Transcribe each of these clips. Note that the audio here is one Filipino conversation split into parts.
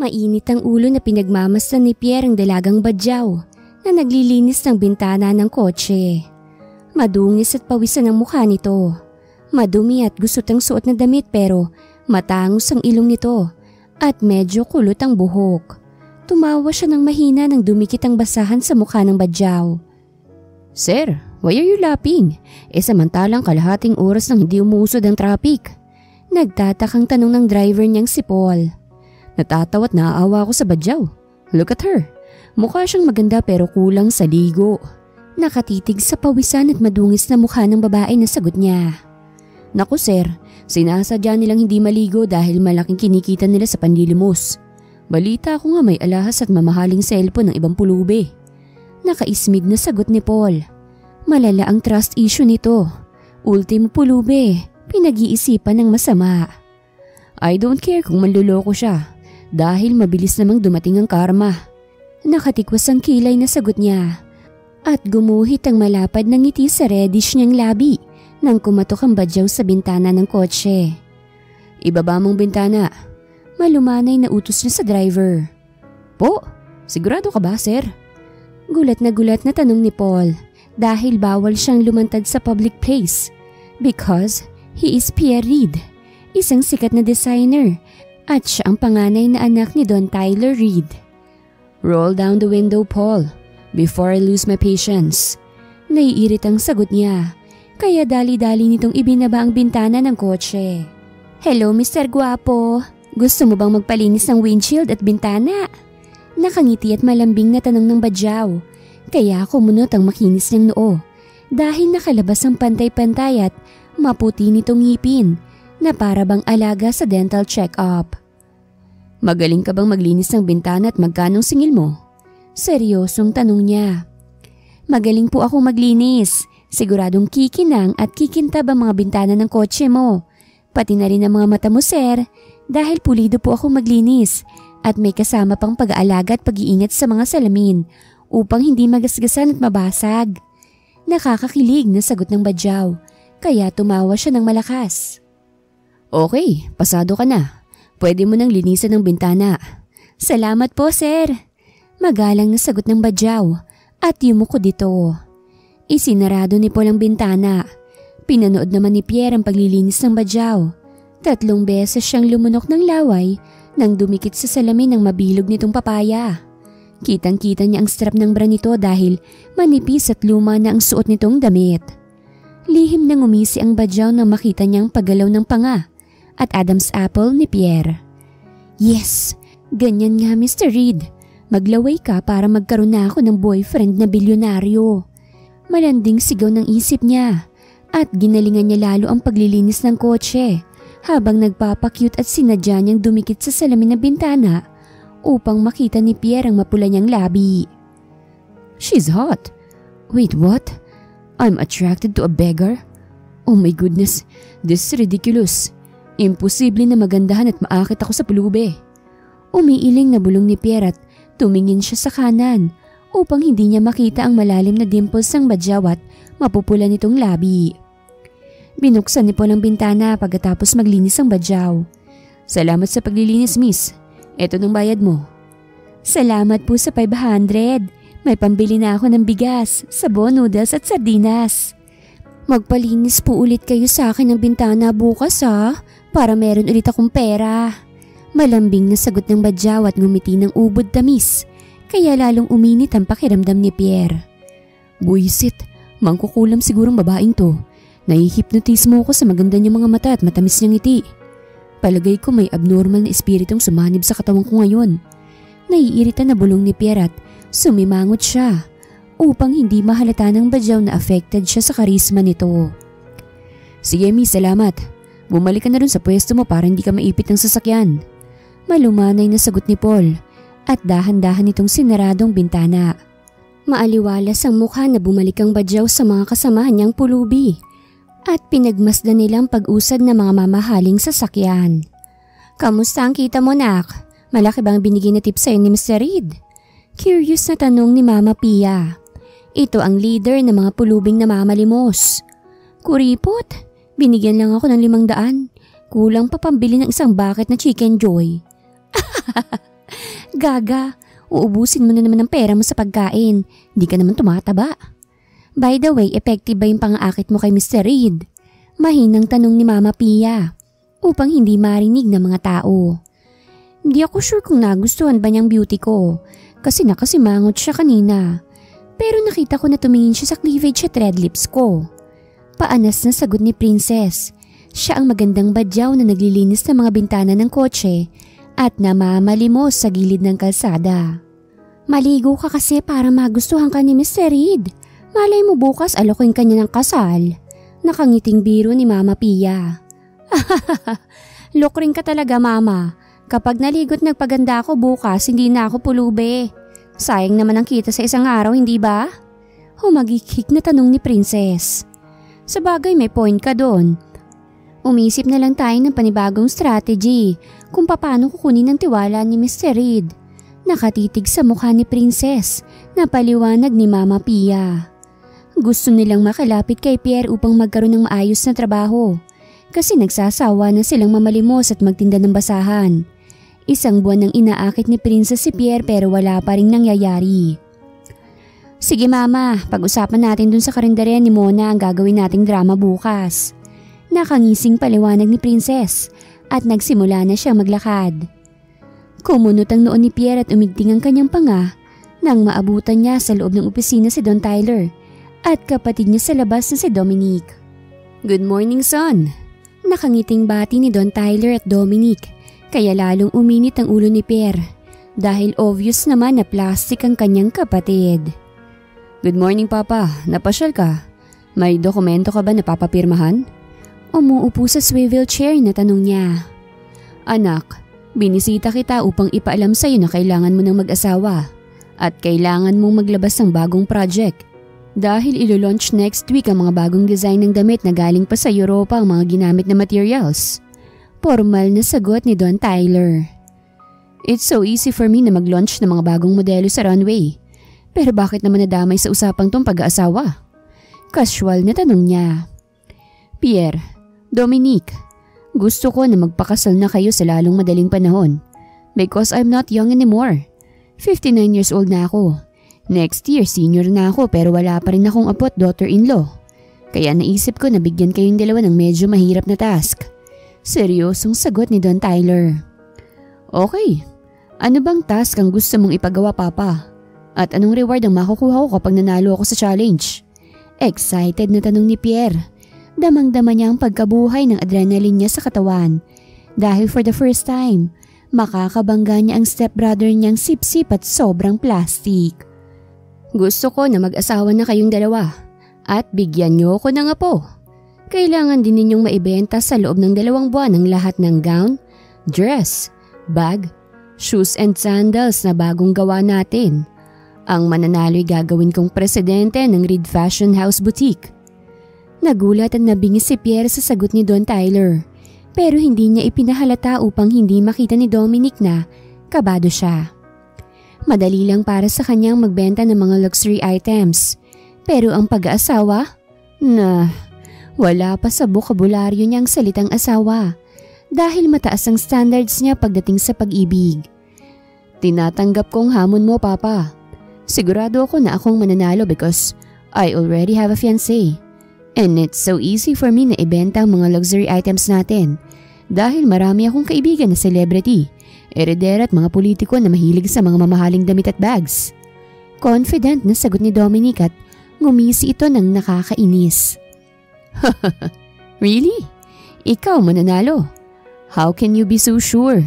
Mainit ang ulo na pinagmamasdan ni Pierre ang dalagang badyaw na naglilinis ng bintana ng kotse. Madungis at pawisan ang mukha nito. Madumi at gusot ang suot na damit pero matangos ang ilong nito at medyo kulot ang buhok. Tumawa siya ng mahina nang dumikit ang basahan sa mukha ng badyaw. "Sir, why are you laughing? Samantalang kalahating oras nang hindi umuusod ang traffic." Nagtatakang tanong ng driver niyang si Paul. Natatawa at naaawa ako sa badyaw. Look at her. Mukha siyang maganda pero kulang sa ligo. Nakatitig sa pawisan at madungis na mukha ng babae na sagot niya. "Naku sir, sinasadya nilang hindi maligo dahil malaking kinikita nila sa panlilimos. Balita ko nga may alahas at mamahaling cellphone ng ibang pulubi." Nakaismid na sagot ni Paul. Malala ang trust issue nito. Ultimo pulubi, pinag-iisipan ng masama. "I don't care kung manluloko siya dahil mabilis namang dumating ang karma." Nakatikwas ang kilay na sagot niya at gumuhit ang malapad ng ngiti sa reddish niyang labi nang kumatok ang badyaw sa bintana ng kotse. "Ibaba mong bintana." Malumanay na utos niya sa driver. "Po, sigurado ka ba sir?" Gulat na tanong ni Paul dahil bawal siyang lumantad sa public place because he is Pierre Reid, isang sikat na designer at siya ang panganay na anak ni Don Tyler Reid. "Roll down the window, Paul, before I lose my patience." Naiirit ang sagot niya, kaya dali-dali nitong ibinaba ang bintana ng kotse. "Hello Mr. Guapo, gusto mo bang magpalinis ng windshield at bintana?" Nakangiti at malambing na tanong ng badyaw, kaya kumunot ang makinis niyang noo dahil nakalabas ang pantay-pantay at maputi nitong ngipin na para bang alaga sa dental check-up. "Magaling ka bang maglinis ng bintana at magkanong singil mo?" Seryosong tanong niya. "Magaling po ako maglinis. Siguradong kikinang at kikintab ang mga bintana ng kotse mo. Pati na rin ang mga mata mo sir dahil pulido po ako maglinis at may kasama pang pag-aalaga at pag-iingat sa mga salamin upang hindi magasgasan at mabasag." Nakakakilig na sagot ng badyaw kaya tumawa siya ng malakas. "Okay, pasado ka na. Pwede mo nang linisan ng bintana." "Salamat po sir." Magalang na sagot ng badyaw at yumuko dito. Isinarado ni Paul ang bintana. Pinanood naman ni Pierre ang paglilinis ng badyaw. 3 beses siyang lumunok ng laway nang dumikit sa salamin ng mabilog nitong papaya. Kitang-kita niya ang strap ng bra nito dahil manipis at luma na ang suot nitong damit. Lihim nang umisi ang badyaw nang makita niyang paggalaw ng panga at Adam's apple ni Pierre. "Yes, ganyan nga Mr. Reid. Maglaway ka para magkaroon na ako ng boyfriend na bilyonaryo." Malanding sigaw ng isip niya at ginalingan niya lalo ang paglilinis ng kotse habang nagpapakyut at sinadya niyang dumikit sa salamin ng bintana upang makita ni Pierre ang mapula niyang labi. "She's hot. Wait, what? I'm attracted to a beggar? Oh my goodness, this is ridiculous. Imposible na magandahan at maakit ako sa pulubi." Umiiling na bulong ni Pierre at tumingin siya sa kanan upang hindi niya makita ang malalim na dimples ng badyaw at mapupula nitong labi. Binuksan ni Paul ang bintana pagkatapos maglinis ang badyaw. "Salamat sa paglilinis, miss. Ito ng bayad mo." "Salamat po sa 500. May pambili na ako ng bigas, sabon, noodles at sardinas." "Magpalinis po ulit kayo sa akin ng bintana bukas ha, para meron ulit akong pera." Malambing na sagot ng badyaw at ngumiti ng ubod tamis, kaya lalong uminit ang pakiramdam ni Pierre. "Buisit, mangkukulam sigurong babaeng to. Nahihipnotize mo ako sa maganda niyang mga mata at matamis niyang ngiti. Palagay ko may abnormal na espiritong sumanib sa katawan ko ngayon." Naiirita na bulong ni Pierre at sumimangot siya upang hindi mahalata ng badyaw na affected siya sa karisma nito. "Sige miss, salamat. Bumalik ka na rin sa pwesto mo para hindi ka maipit ng sasakyan." Malumanay na sagot ni Paul at dahan-dahan itong sinaradong bintana. Maaliwalas ang mukha na bumalik ang badyaw sa mga kasamahan niyang pulubi at pinagmasdan nilang pag-usad ng mga mamahaling sasakyan. "Kamusta ang kita mo nak? Malaki bang binigay na tip sa'yo ni Mr. Reid?" Curious na tanong ni Mama Pia. Ito ang leader ng mga pulubing namamalimos. "Kuripot, binigyan lang ako ng 500. Kulang pa pambili ng isang bucket na Chicken Joy." Gaga, uubusin mo na naman ang pera mo sa pagkain. Di ka naman tumataba. By the way, effective ba yung pang-aakit mo kay Mr. Reed? Mahinang tanong ni Mama Pia upang hindi marinig ng mga tao. Hindi ako sure kung nagustuhan ba niyang beauty ko kasi nakasimangot siya kanina. Pero nakita ko na tumingin siya sa cleavage at red lips ko. Paanas na sagot ni Princess. Siya ang magandang badyaw na naglilinis ng mga bintana ng kotse at namamalimos sa gilid ng kalsada. Maligo ka kasi para magustuhan ka ni Mr. Reed. Malay mo bukas alokin ka niya ng kasal. Nakangiting biro ni Mama Pia. Lukring ka talaga, Mama. Kapag naligo't nagpaganda ako bukas, hindi na ako pulube. Sayang naman ang kita sa isang araw, hindi ba? Humagikik na tanong ni Princess. Sabagay may point ka doon. Umisip na lang tayo ng panibagong strategy kung paano kukunin ang tiwala ni Mr. Reed. Nakatitig sa mukha ni Princess na paliwanag ni Mama Pia. Gusto nilang makalapit kay Pierre upang magkaroon ng maayos na trabaho kasi nagsasawa na silang mamalimos at magtinda ng basahan. Isang buwan nang inaakit ni Princess si Pierre pero wala pa ring nangyayari. Sige Mama, pag-usapan natin dun sa karinderya ni Mona ang gagawin nating drama bukas. Nakangising paliwanag ni Princess at nagsimula na siyang maglakad. Kumunot ang noon ni Pierre at umigting ang kanyang panga nang maabutan niya sa loob ng opisina si Don Tyler at kapatid niya sa labas na si Dominic. Good morning, son. Nakangiting bati ni Don Tyler at Dominic. Kaya lalong uminit ang ulo ni Pierre dahil obvious naman na plastic ang kanyang kapatid. Good morning Papa, napasyal ka? May dokumento ka ba na papapirmahan? Umuupo sa swivel chair na tanong niya. Anak, binisita kita upang ipaalam sa iyo na kailangan mo ng mag-asawa at kailangan mong maglabas ng bagong project. Dahil ilo-launch next week ang mga bagong design ng damit na galing pa sa Europa ang mga ginamit na materials. Formal na sagot ni Don Tyler. It's so easy for me na mag-launch ng mga bagong modelo sa runway. Pero bakit naman nadamay sa usapang tong pag-aasawa? Casual na tanong niya. Pierre, Dominic, gusto ko na magpakasal na kayo sa lalong madaling panahon. Because I'm not young anymore. 59 years old na ako. Next year senior na ako pero wala pa rin akong apo at daughter-in-law. Kaya naisip ko na bigyan kayong dalawa ng medyo mahirap na task. Seryosong sagot ni Don Tyler. Okay, ano bang task ang gusto mong ipagawa Papa? At anong reward ang makukuha ko kapag nanalo ako sa challenge? Excited na tanong ni Pierre. Damang-dama niya ang pagkabuhay ng adrenaline niya sa katawan. Dahil for the first time, makakabangga niya ang stepbrother niyang sip-sip at sobrang plastic. Gusto ko na mag-asawa na kayong dalawa at bigyan niyo ko ng apo. Kailangan din ninyong maibenta sa loob ng 2 buwan ang lahat ng gown, dress, bag, shoes and sandals na bagong gawa natin. Ang mananalo'y gagawin kong presidente ng Reed Fashion House Boutique. Nagulat at nabingis si Pierre sa sagot ni Don Tyler pero hindi niya ipinahalata upang hindi makita ni Dominic na kabado siya. Madali lang para sa kanyang magbenta ng mga luxury items pero ang pag-aasawa? Wala pa sa bokabularyo niyang salitang asawa dahil mataas ang standards niya pagdating sa pag-ibig. Tinatanggap kong hamon mo Papa. Sigurado ako na akong mananalo because I already have a fiancé. And it's so easy for me na ibenta ang mga luxury items natin dahil marami akong kaibigan na celebrity, eredera at mga politiko na mahilig sa mga mamahaling damit at bags. Confident na sagot ni Dominic at ngumisi ito ng nakakainis. Really? Ikaw mananalo? How can you be so sure?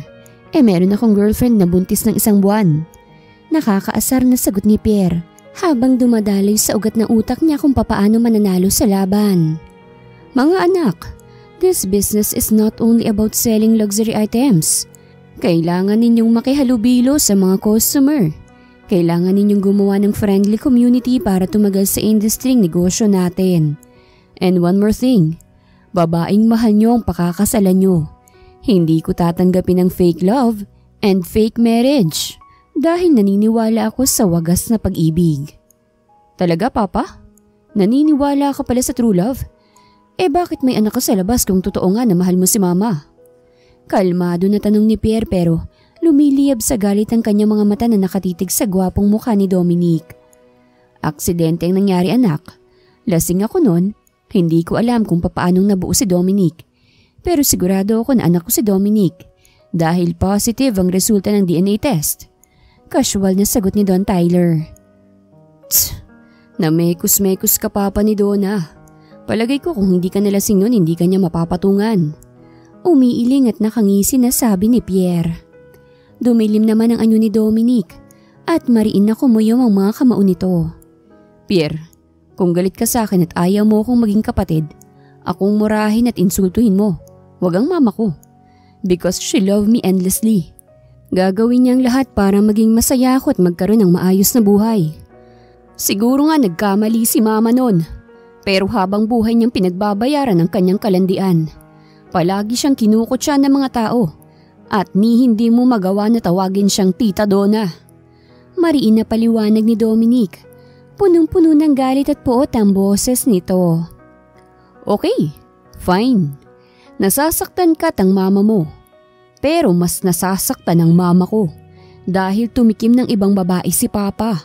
Meron akong girlfriend na buntis ng 1 buwan. Nakakaasar na sagot ni Pierre habang dumadaloy sa ugat ng utak niya kung papaano mananalo sa laban. Mga anak, this business is not only about selling luxury items. Kailangan ninyong makihalubilo sa mga customer. Kailangan ninyong gumawa ng friendly community para tumagal sa industry negosyo natin. And one more thing, babaeng mahal nyo ang pakakasalan nyo. Hindi ko tatanggapin ang fake love and fake marriage dahil naniniwala ako sa wagas na pag-ibig. Talaga Papa? Naniniwala ka pala sa true love? Bakit may anak ka sa labas kung totoo nga na mahal mo si Mama? Kalmado na tanong ni Pierre pero Lumiliyab sa galit ang kanyang mga mata na nakatitig sa gwapong mukha ni Dominic. Aksidente ang nangyari anak. Lasing ako noon. Hindi ko alam kung papaanong nabuo si Dominic. Pero sigurado ako na anak ko si Dominic dahil positive ang resulta ng DNA test. Casual na sagot ni Don Tyler. Tsk, namekos-mekos ka papa ni Donna. Palagay ko kung hindi ka nalasing noon hindi ka niya mapapatungan. Umiiling at nakangisi na sabi ni Pierre. Dumilim naman ang anyo ni Dominic at mariin na kumuyom ang mga kamao nito. Pierre, kung galit ka sa akin at ayaw mo akong maging kapatid, akong murahin at insultuhin mo. Wag ang mama ko. Because she loved me endlessly. Gagawin niyang lahat para maging masaya ako at magkaroon ng maayos na buhay. Siguro nga nagkamali si mama noon. Pero habang buhay niyang pinagbabayaran ang kanyang kalandian. Palagi siyang kinukutya ng mga tao. At hindi mo magawa na tawagin siyang Tita Donna. Mariin na paliwanag ni Dominic. Punong-puno ng galit at puot ang boses nito. Okay, fine. Nasasaktan ka ang mama mo. Pero mas nasasaktan ang mama ko dahil tumikim ng ibang babae si Papa.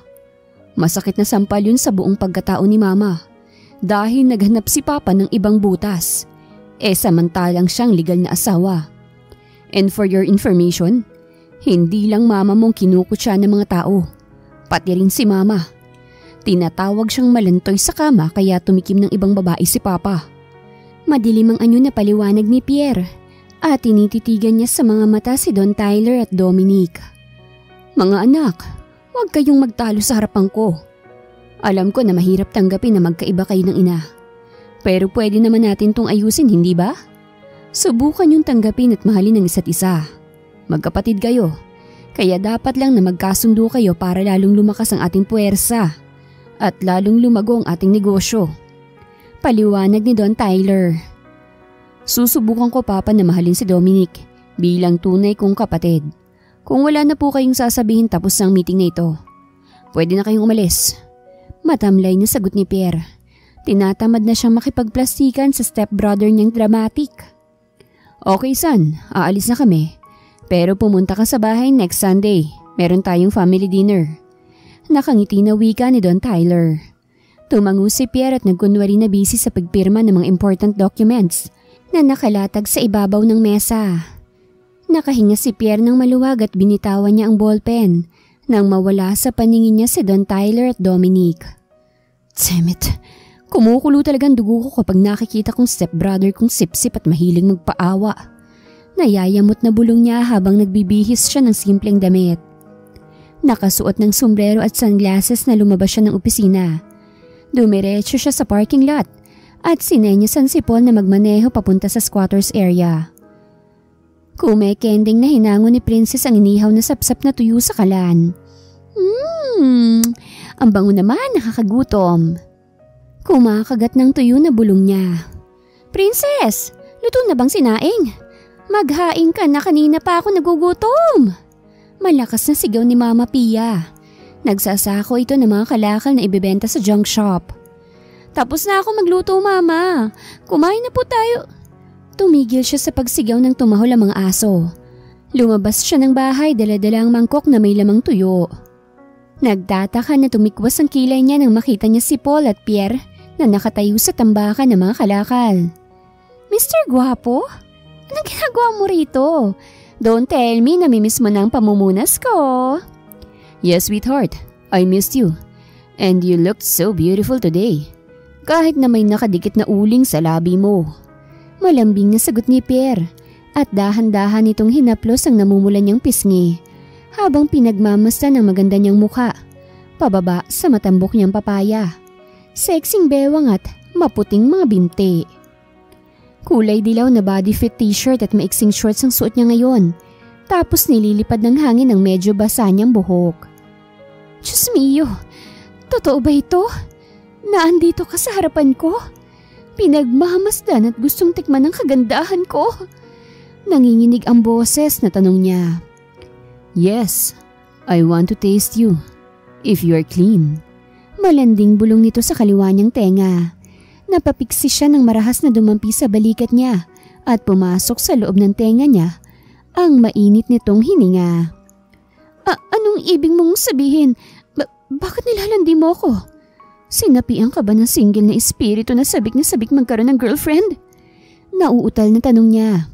Masakit na sampal yun sa buong pagkatao ni Mama dahil naghanap si Papa ng ibang butas. Samantalang siyang legal na asawa. And for your information, hindi lang mama mong kinukutya ng mga tao, pati rin si mama. Tinatawag siyang malantoy sa kama kaya tumikim ng ibang babae si Papa. Madilim ang anyo na paliwanag ni Pierre at tinititigan niya sa mga mata si Don Tyler at Dominic. Mga anak, huwag kayong magtalo sa harapan ko. Alam ko na mahirap tanggapin na magkaiba kayo ng ina. Pero pwede naman natin tong ayusin, hindi ba? Subukan yung tanggapin at mahalin ng isa't isa. Magkapatid kayo, kaya dapat lang na magkasundo kayo para lalong lumakas ang ating puwersa at lalong lumago ang ating negosyo. Paliwanag ni Don Tyler. Susubukan ko papa na mahalin si Dominic bilang tunay kong kapatid. Kung wala na po kayong sasabihin tapos ang meeting na ito, pwede na kayong umalis. Matamlay na sagot ni Pierre. Tinatamad na siyang makipagplastikan sa stepbrother niyang dramatic. Okay son, aalis na kami. Pero pumunta ka sa bahay next Sunday. Meron tayong family dinner. Nakangiti na wika ni Don Tyler. Tumango si Pierre at nagkunwari na busy sa pagpirma ng mga important documents na nakalatag sa ibabaw ng mesa. Nakahinga si Pierre ng maluwag at binitawan niya ang ballpen nang mawala sa paningin niya si Don Tyler at Dominic. Tsemit, kumukulo talagang dugo ko kapag nakikita kong stepbrother kong sipsip at mahiling magpaawa. Nayayamot na bulong niya habang nagbibihis siya ng simpleng damit. Nakasuot ng sombrero at sunglasses na lumabas siya ng opisina. Dumiretso siya sa parking lot at sinenyasan si Paul na magmaneho papunta sa squatters area. Kumekending na hinango ni Princess ang inihaw na sapsap na tuyo sa kalan. Ang bango naman, nakakagutom. Kumakagat ng tuyo na bulong niya. Princess, luto na bang sinaing? Maghain ka na, kanina pa ako nagugutom. Malakas na sigaw ni Mama Pia. Nagsasako ito ng mga kalakal na ibebenta sa junk shop. Tapos na ako magluto, Mama. Kumain na po tayo. Tumigil siya sa pagsigaw ng tumahol ang mga aso. Lumabas siya ng bahay dala-dala ang mangkok na may lamang tuyo. Nagtataka na tumikwas ang kilay niya nang makita niya si Paul at Pierre na nakatayo sa tambakan ng mga kalakal. Mr. Guapo? Anong ginagawa mo rito? Don't tell me na mimiss mo na ang pamumunas ko. Yes, sweetheart. I missed you. And you looked so beautiful today. Kahit na may nakadikit na uling sa labi mo. Malambing na sagot ni Pierre at dahan-dahan itong hinaplos ang namumulan niyang pisngi habang pinagmamasdan ang maganda niyang mukha pababa sa matambok niyang papaya. Sexing bewang at maputing mga binti. Kulay dilaw na body fit t-shirt at maiksing shorts ang suot niya ngayon. Tapos nililipad ng hangin ang medyo basa niyang buhok. Diyos mio, totoo ba ito? Naandito ka sa harapan ko? Pinagmamasdan at gustong tikman ang kagandahan ko? Nanginginig ang boses na tanong niya. Yes, I want to taste you. If you are clean. Malanding bulong nito sa kaliwa niyang tenga. Napapiksi siya ng marahas na dumampi sa balikat niya at pumasok sa loob ng tenga niya ang mainit nitong hininga. Anong ibig mong sabihin? Bakit nilalandi mo ako? Sinapian ka ba ng single na espiritu na sabik magkaroon ng girlfriend? Nauutal na tanong niya.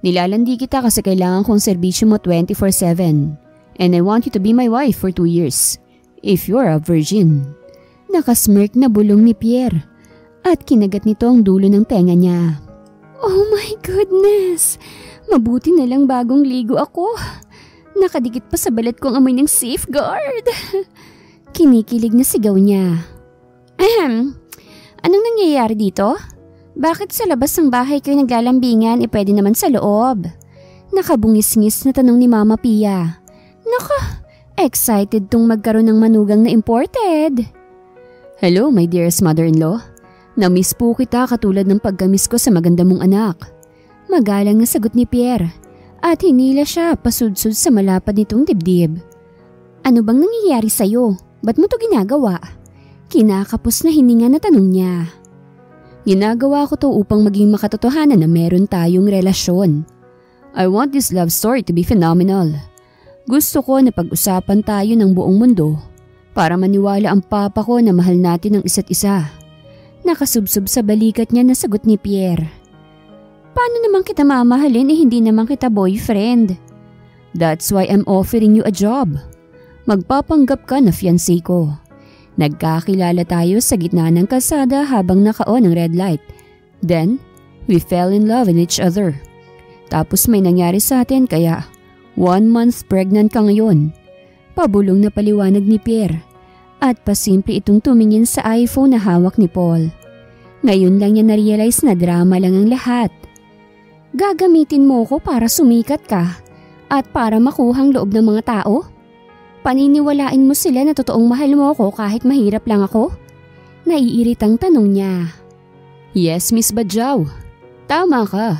Nilalandi kita kasi kailangan kong serbisyo mo 24/7 and I want you to be my wife for 2 years. If you're a virgin. Nakasmirk na bulong ni Pierre at kinagat nito ang dulo ng tenga niya. Oh my goodness! Mabuti na lang bagong ligo ako. Nakadikit pa sa balat kong amoy ng safeguard. Kinikilig na sigaw niya. Anong nangyayari dito? Bakit sa labas ng bahay kayo naglalambingan pwede naman sa loob? Nakabungis-ngis na tanong ni Mama Pia. Naka, excited tong magkaroon ng manugang na imported. Hello my dearest mother-in-law. Namiss po kita katulad ng pagkamiss ko sa maganda mong anak. Magalang na sagot ni Pierre at hinila siya pasudsud sa malapad nitong dibdib. Ano bang nangyayari sa'yo? Ba't mo to ginagawa? Kinakapos na hininga na tanong niya. Ginagawa ko to upang maging makatotohanan na meron tayong relasyon. I want this love story to be phenomenal. Gusto ko na pag-usapan tayo ng buong mundo para maniwala ang papa ko na mahal natin ang isa't isa. Nakasubsob sa balikat niya na sagot ni Pierre. Paano naman kita mamahalin hindi naman kita boyfriend? That's why I'm offering you a job. Magpapanggap ka na fiancé ko. Nagkakilala tayo sa gitna ng kalsada habang naka-on ang red light. Then, we fell in love in each other. Tapos may nangyari sa atin kaya 1 month pregnant ka ngayon. Pabulong na paliwanag ni Pierre at pasimple itong tumingin sa iPhone na hawak ni Paul. Ngayon lang niya na-realize na drama lang ang lahat. Gagamitin mo ko para sumikat ka at para makuhang loob ng mga tao? Paniniwalain mo sila na totoong mahal mo ako kahit mahirap lang ako? Naiiritang tanong niya. Yes, Miss Badjao. Tama ka.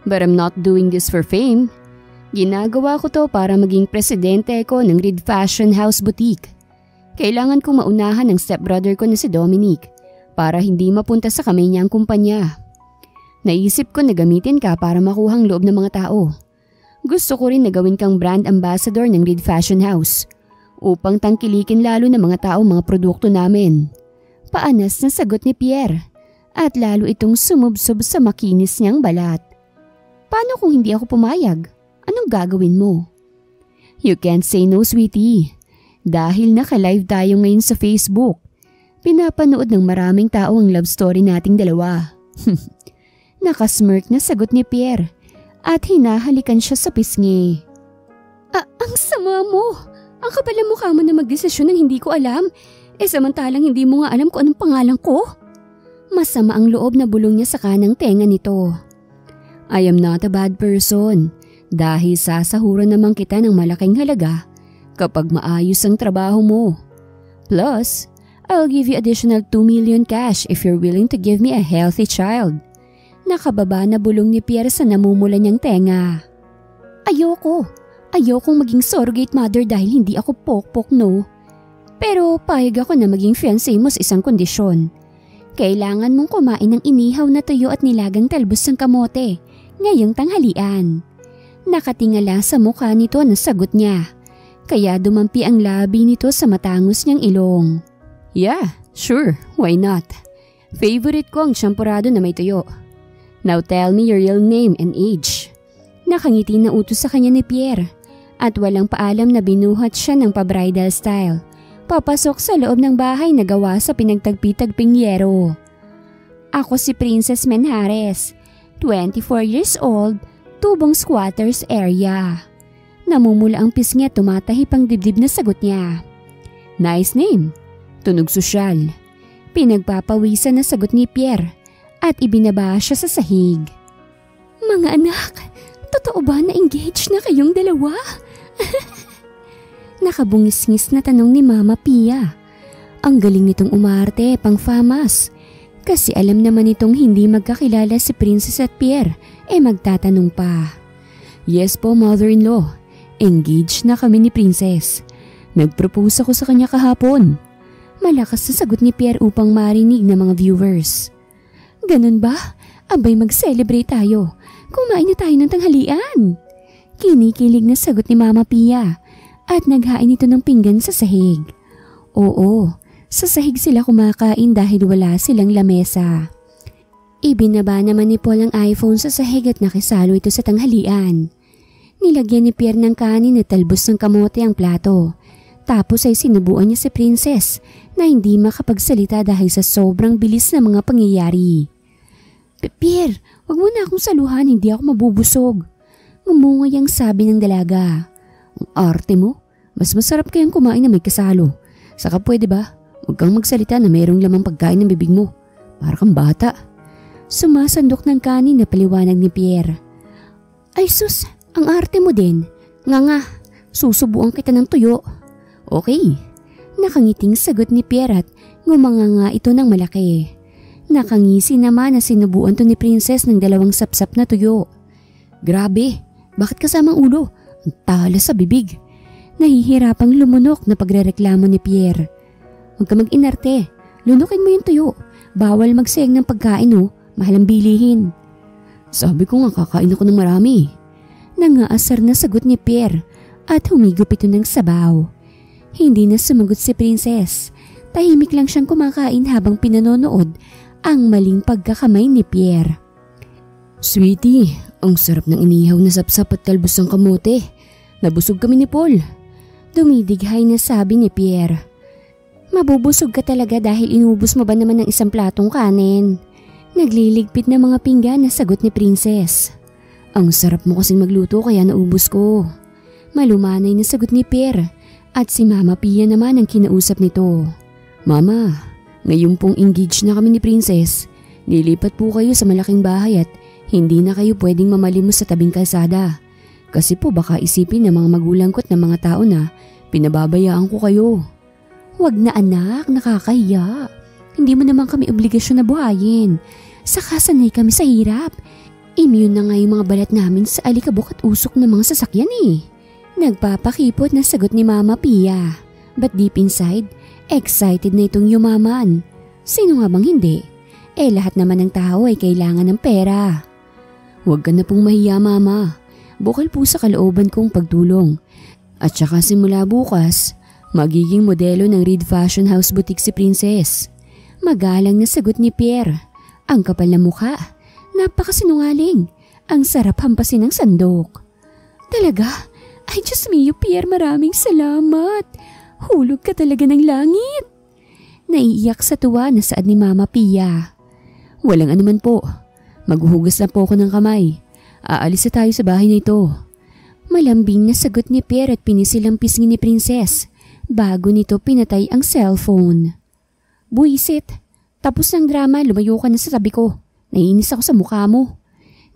But I'm not doing this for fame. Ginagawa ko to para maging presidente ko ng Reed Fashion House Boutique. Kailangan kong maunahan ng stepbrother ko na si Dominic para hindi mapunta sa kamay niya ang kumpanya. Naisip ko na gamitin ka para makuhang loob ng mga tao. Gusto ko rin na gawin kang brand ambassador ng Reed Fashion House upang tangkilikin lalo ng mga tao mga produkto namin. Paanas na sagot ni Pierre at lalo itong sumubsob sa makinis niyang balat. Paano kung hindi ako pumayag? Anong gagawin mo? You can't say no, sweetie. Dahil naka-live tayo ngayon sa Facebook. Pinapanood ng maraming tao ang love story nating dalawa. Nakasmirk na sagot ni Pierre at hinahalikan siya sa pisngi. Ang sama mo! Ang kapal na mukha mo na magdesisyon ng hindi ko alam. Samantalang hindi mo nga alam kung anong pangalan ko. Masama ang loob na bulong niya sa kanang tenga nito. I am not a bad person dahil sasahuran naman kita ng malaking halaga kapag maayos ang trabaho mo. Plus, I'll give you additional 2 million cash if you're willing to give me a healthy child. Nakababa na bulong ni Pierre sa namumula niyang tenga. Ayokong maging surrogate mother dahil hindi ako pokpok, no? Pero payag ako na maging fiancé mo sa isang kondisyon. Kailangan mong kumain ng inihaw na tuyo at nilagang talbos ng kamote ngayong tanghalian. Nakatingala sa mukha nito na sagot niya, kaya dumampi ang labi nito sa matangos niyang ilong. Yeah, sure, why not? Favorite ko ang champurado na may tuyo. Now tell me your real name and age. Nakangiti na utos sa kanya ni Pierre at walang paalam na binuhat siya ng pa-bridal style. Papasok sa loob ng bahay na gawa sa pinagtagpi-tagping yero. Ako si Princess Menhares, 24 years old, tubong squatters area. Namumula ang pisngi at tumatahip ang dibdib na sagot niya. Nice name. Tunog sosyal. Pinagpapawisan na sagot ni Pierre at ibinaba siya sa sahig. Mga anak, totoo ba na engaged na kayong dalawa? Nakabungis-ngis na tanong ni Mama Pia. Ang galing nitong umarte, pang famas. Kasi alam naman nitong hindi magkakilala si Princess at Pierre, magtatanong pa. Yes po, mother-in-law. Engaged na kami ni Princess. Nag-propose ako sa kanya kahapon. Malakas na sagot ni Pierre upang marinig ng mga viewers. Ganun ba? Abay, mag-celebrate tayo. Kumain na tayo ng tanghalian. Kinikilig na sagot ni Mama Pia at naghain ito ng pinggan sa sahig. Oo, sa sahig sila kumakain dahil wala silang lamesa. Ibinaba naman ni Paul ang iPhone sa sahig at nakisalo ito sa tanghalian. Nilagyan ni Pierre ng kanin at talbos ng kamote ang plato. Tapos ay sinubuan niya si Princess na hindi makapagsalita dahil sa sobrang bilis ng mga pangyayari. Pierre, wag mo na akong saluhan, hindi ako mabubusog. Ngumungay ang sabi ng dalaga. Ang arte mo, mas masarap kayang kumain na may kasalo. Saka pwede ba, huwag kang magsalita na mayroong lamang pagkain ng bibig mo. Para kang bata. Sumasandok ng kanin na paliwanag ni Pierre. Ay sus, ang arte mo din. Nga, susubuan kita ng tuyo. Okay. Nakangiting sagot ni Pierre at ngumanga ito ng malaki. Nakangisi naman na sinubuan to ni Princess ng 2 sapsap na tuyo. Grabe, bakit kasamang ulo? Ang talas sa bibig. Nahihirapang lumunok na pagrereklamo ni Pierre. Huwag ka mag-inarte, lunukin mo yung tuyo. Bawal magsayang ng pagkain mahal ang bilihin. Sabi ko nga kakain ako ng marami. Nangaasar na sagot ni Pierre at humigop ito ng sabaw. Hindi na sumagot si Princess. Tahimik lang siyang kumakain habang pinanonood ang maling pagkakamay ni Pierre. Sweetie, ang sarap ng inihaw na sapsap at talbos ng kamote. Nabusog kami ni Paul. Dumidighay na sabi ni Pierre. Mabubusog ka talaga dahil inubos mo ba naman ng 1 platong kanin? Nagliligpit na mga pinggan na sagot ni Princess. Ang sarap mo kasing magluto kaya naubos ko. Malumanay na sagot ni Pierre at si Mama Pia naman ang kinausap nito. Mama, ngayon pong engaged na kami ni Princess. Lilipat po kayo sa malaking bahay at hindi na kayo pwedeng mamalimos sa tabing kalsada. Kasi po baka isipin ng mga magulang ko at ng mga tao na pinababayaan ko kayo. Huwag na anak, nakakahiya. Hindi mo naman kami obligasyon na buhayin. Saka sanay kami sa hirap. Immune na nga yung mga balat namin sa alikabok at usok ng mga sasakyan eh. Nagpapakipot na sagot ni Mama Pia. But deep inside, excited na itong yumaman. Sino nga bang hindi? Lahat naman ng tao ay kailangan ng pera. Huwag ka na pong mahiya, Mama. Bukal po sa kalooban kong pagtulong. At saka simula bukas, magiging modelo ng Reed Fashion House Boutique si Princess. Magalang na sagot ni Pierre. Ang kapal na mukha. Napakasinungaling. Ang sarap hampasin ng sandok. Talaga? Ay Diyos mio, Pierre, maraming salamat. Hulog ka talaga ng langit. Naiiyak sa tuwa na saad ni Mama Pia. Walang anuman po. Maghuhugas na po ako ng kamay. Aalis na tayo sa bahay na ito. Malambing na sagot ni Pierre at pinisil ang pisngi ni Princess. Bago nito pinatay ang cellphone. Buisit, tapos ng drama, lumayo ka na sa tabi ko. Naiinis ako sa mukha mo.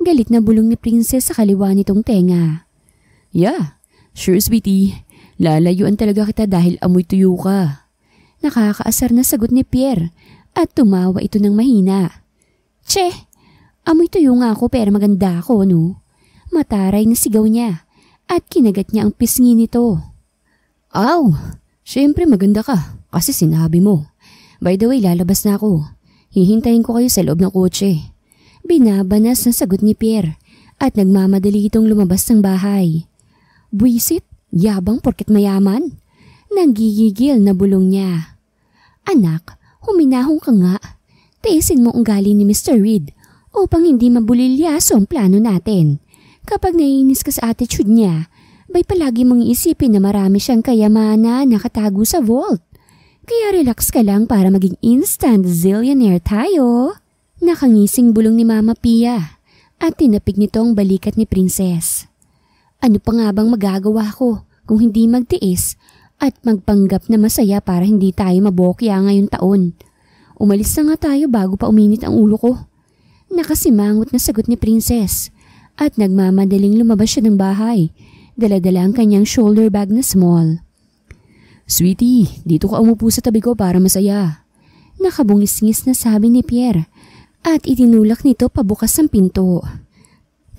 Galit na bulong ni Princess sa kaliwa nitong tenga. Yeah, sure sweetie. Lalayuan talaga kita dahil amoy tuyo ka. Nakakaasar na sagot ni Pierre at tumawa ito ng mahina. Che, amoy tuyo nga ako pero maganda ako, no? Mataray na sigaw niya at kinagat niya ang pisngi nito. Aw, syempre maganda ka kasi sinabi mo. By the way, lalabas na ako. Hihintayin ko kayo sa loob ng kotse. Binabanas na sagot ni Pierre at nagmamadali itong lumabas ng bahay. Buisit, yabang porket mayaman. Nanggigigil na bulong niya. Anak, huminahon ka nga. Tiisin mo ang galing ni Mr. Reed upang hindi mabulilyaso ang plano natin. Kapag naiinis ka sa attitude niya, bay palagi mong iisipin na marami siyang kayamanan nakatago sa vault. Kaya relax ka lang para maging instant zillionaire tayo. Nakangising bulong ni Mama Pia at tinapig nito ang balikat ni Princess. Ano pa nga bang magagawa ko kung hindi magtiis at magpanggap na masaya para hindi tayo mabokya ngayong taon? Umalis na nga tayo bago pa uminit ang ulo ko. Nakasimangot na sagot ni Princess at nagmamadaling lumabas siya ng bahay. Dala-dala ang kanyang shoulder bag na small. Sweetie, dito ka umupo sa tabi ko para masaya. Nakabungis-ngis na sabi ni Pierre at itinulak nito pabukas ng pinto.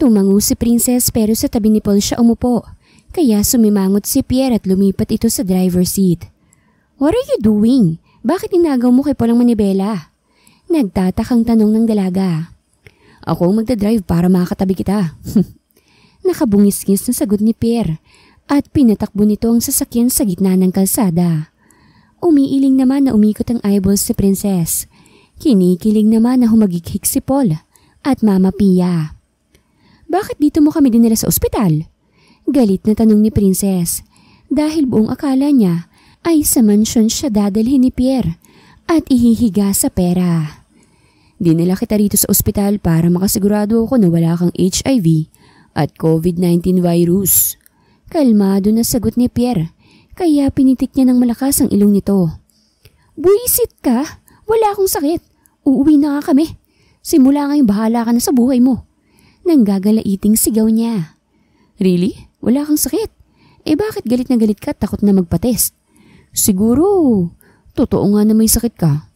Tumango si Princess pero sa tabi ni Paul siya umupo. Kaya sumimangot si Pierre at lumipat ito sa driver's seat. What are you doing? Bakit inagaw mo kay Paul ang manibela? Nagtatakang tanong ng dalaga. Ako ang magdadrive para makakatabi kita. Nakabungis-ngis na sagot ni Pierre at pinatakbo nito ang sasakyan sa gitna ng kalsada. Umiiling naman na umikot ang eyeballs si Princess. Kinikilig naman na humagighik si Paul at Mama Pia. Bakit dito mo kami dinala sa ospital? Galit na tanong ni Princess dahil buong akala niya ay sa mansyon siya dadalhin ni Pierre at ihihiga sa pera. Dinala kita rito sa ospital para makasigurado ako na wala kang HIV at COVID-19 virus. Kalmado na sagot ni Pierre kaya pinitik niya ng malakas ang ilong nito. Buisit ka? Wala akong sakit. Uuwi na nga kami. Simula ngayon bahala ka na sa buhay mo. Nanggagalaiting sigaw niya. Really? Wala kang sakit? Bakit galit na galit ka at takot na magpatest? Siguro, totoo nga na may sakit ka.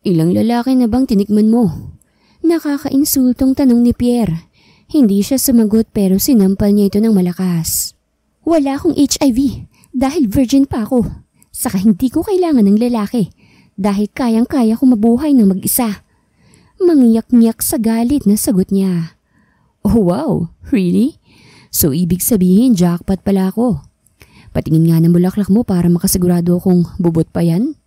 Ilang lalaki na bang tinikman mo? Nakakainsultong tanong ni Pierre. Hindi siya sumagot pero sinampal niya ito ng malakas. Wala akong HIV dahil virgin pa ako. Saka hindi ko kailangan ng lalaki dahil kayang-kaya ko mabuhay ng mag-isa. Mangiyak-ngiyak sa galit na sagot niya. Oh wow, really? So ibig sabihin jackpot pala ako. Patingin nga ng bulaklak mo para makasigurado akong bubot pa yan.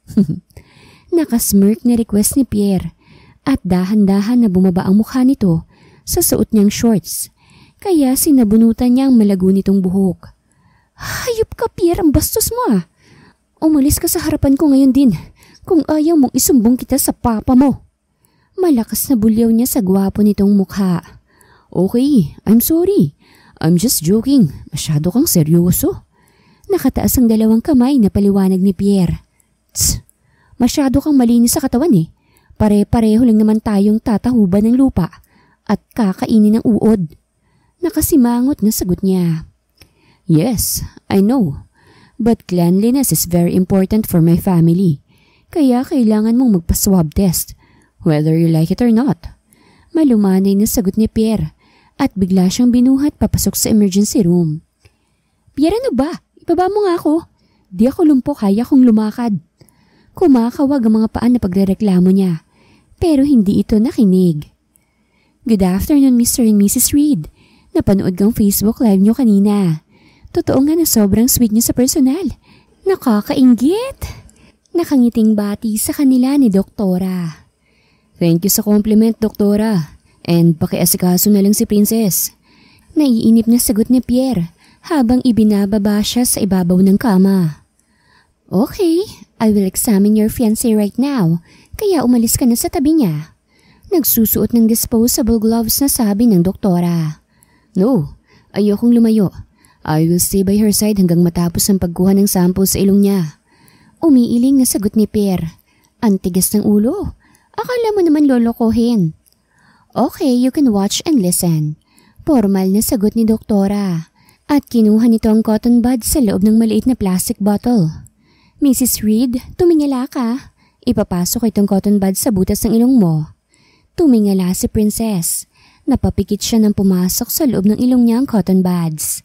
Nakasmirk na request ni Pierre at dahan-dahan na bumaba ang mukha nito sa suot niyang shorts. Kaya sinabunutan niya ang malago nitong buhok. Hayop ka Pierre, ang bastos mo ah. Umalis ka sa harapan ko ngayon din kung ayaw mong isumbong kita sa papa mo. Malakas na bulyaw niya sa gwapo nitong mukha. Okay, I'm sorry. I'm just joking. Masyado kang seryoso. Nakataas ang dalawang kamay na paliwanag ni Pierre. Tss, masyado kang malinis sa katawan eh. Pare-pareho lang naman tayong tatahuban ng lupa at kakainin ng uod. Nakasimangot na sagot niya. Yes, I know. But cleanliness is very important for my family. Kaya kailangan mong magpa-swab test, whether you like it or not. Malumanay na sagot ni Pierre at bigla siyang binuhat papasok sa emergency room. Pierre, ano ba? Ibaba mo nga ako. Di ako lumpo, kaya kong lumakad. Kumakawag ang mga paan na pagrereklamo niya, pero hindi ito nakinig. Good afternoon, Mr. and Mrs. Reed. Napanood kang Facebook live niyo kanina. Totoo nga na sobrang sweet niyo sa personal. Nakakainggit. Nakangiting bati sa kanila ni Doktora. Thank you sa compliment, Doktora. And pakiasikaso na lang si Princess. Naiinip na sagot ni Pierre habang ibinababa siya sa ibabaw ng kama. Okay, I will examine your fiancé right now, kaya umalis ka na sa tabi niya. Nagsusuot ng disposable gloves na sabi ng doktora. No, ayokong lumayo. I will stay by her side hanggang matapos ang pagkuha ng sample sa ilong niya. Umiiling na sagot ni Pierre. Ang tigas ng ulo. Akala mo naman lolokohin. Okay, you can watch and listen. Formal na sagot ni doktora. At kinuha nito ang cotton bud sa loob ng maliit na plastic bottle. Mrs. Reed, tumingala ka. Ipapasok itong cotton bud sa butas ng ilong mo. Tumingala si Princess. Napapikit siya nang pumasok sa loob ng ilong niya ang cotton buds.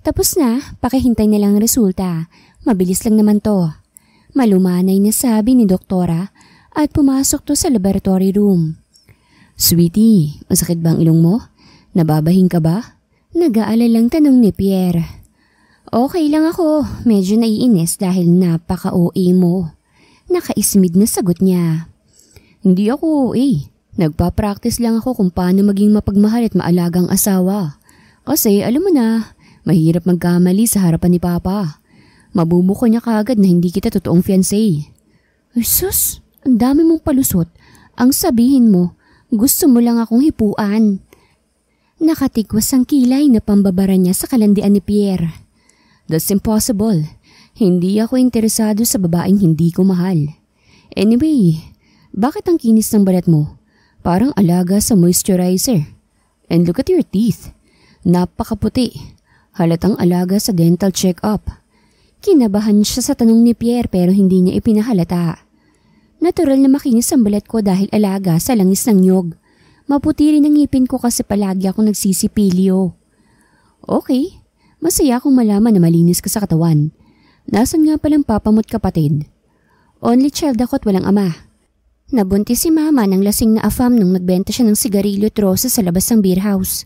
Tapos na, pakihintay na lang ang resulta. Mabilis lang naman to. Malumanay na sabi ni doktora at pumasok to sa laboratory room. Sweetie, masakit ba ang ilong mo? Nababahing ka ba? Nag-aalalang tanong ni Pierre. Okay lang ako, medyo naiinis dahil napaka-OA mo. Nakaismid na sagot niya. Hindi ako OA. Nagpa-practice lang ako kung paano maging mapagmahal at maalagang asawa. Kasi alam mo na, mahirap magkamali sa harapan ni Papa. Mabumuko niya kaagad na hindi kita totoong fiancé. Ay sus, ang dami mong palusot. Ang sabihin mo, gusto mo lang akong hipuan. Nakatikwas ang kilay na pambabara niya sa kalandian ni Pierre. That's impossible. Hindi ako interesado sa babaeng hindi ko mahal. Anyway, bakit ang kinis ng balat mo? Parang alaga sa moisturizer. And look at your teeth. Napakaputi. Halatang alaga sa dental check-up. Kinabahan siya sa tanong ni Pierre pero hindi niya ipinahalata. Natural na makinis ang balat ko dahil alaga sa langis ng nyog. Maputi rin ang ngipin ko kasi palagi akong nagsisipilyo. Okay, masaya akong malaman na malinis ka sa katawan. Nasaan nga palang papa mo't kapatid? Only child ako at walang ama. Nabuntis si mama ng lasing na afam nung nagbenta siya ng sigarilyo at rosas sa labas ng beer house.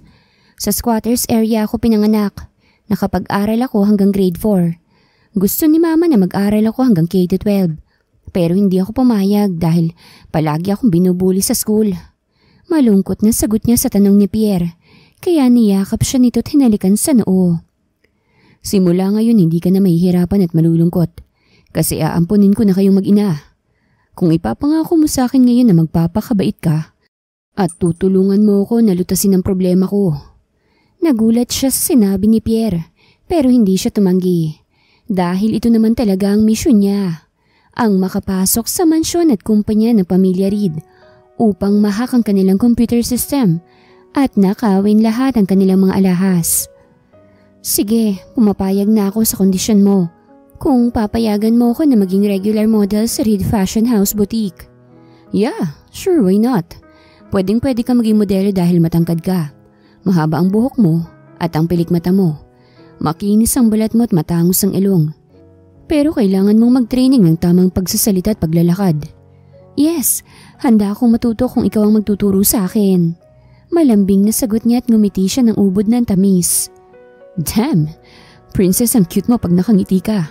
Sa squatters area ako pinanganak. Nakapag-aral ako hanggang grade 4. Gusto ni mama na mag-aral ako hanggang K-12. Pero hindi ako pumayag dahil palagi akong binubuli sa school. Malungkot na sagot niya sa tanong ni Pierre, kaya niyakap siya nito at hinalikan sa noo. Simula ngayon hindi ka na mahihirapan at malulungkot kasi aampunin ko na kayong mag-ina. Kung ipapangako mo sa akin ngayon na magpapakabait ka at tutulungan mo ako na lutasin ang problema ko. Nagulat siya sa sinabi ni Pierre pero hindi siya tumanggi dahil ito naman talaga ang misyon niya. Ang makapasok sa mansyon at kumpanya ng pamilya Reed upang mahak ang kanilang computer system at nakawin lahat ang kanilang mga alahas. Sige, pumapayag na ako sa kondisyon mo. Kung papayagan mo ako na maging regular model sa Reed Fashion House Boutique. Yeah, sure, why not? Pwedeng-pwede ka maging modelo dahil matangkad ka. Mahaba ang buhok mo at ang pilik mata mo. Makinis ang balat mo at matangos ang ilong. Pero kailangan mong mag-training ng tamang pagsasalita at paglalakad. Yes, handa akong matuto kung ikaw ang magtuturo sa akin. Malambing na sagot niya at ngumiti siya ng ubod ng tamis. Damn, princess, ang cute mo pag nakangiti ka.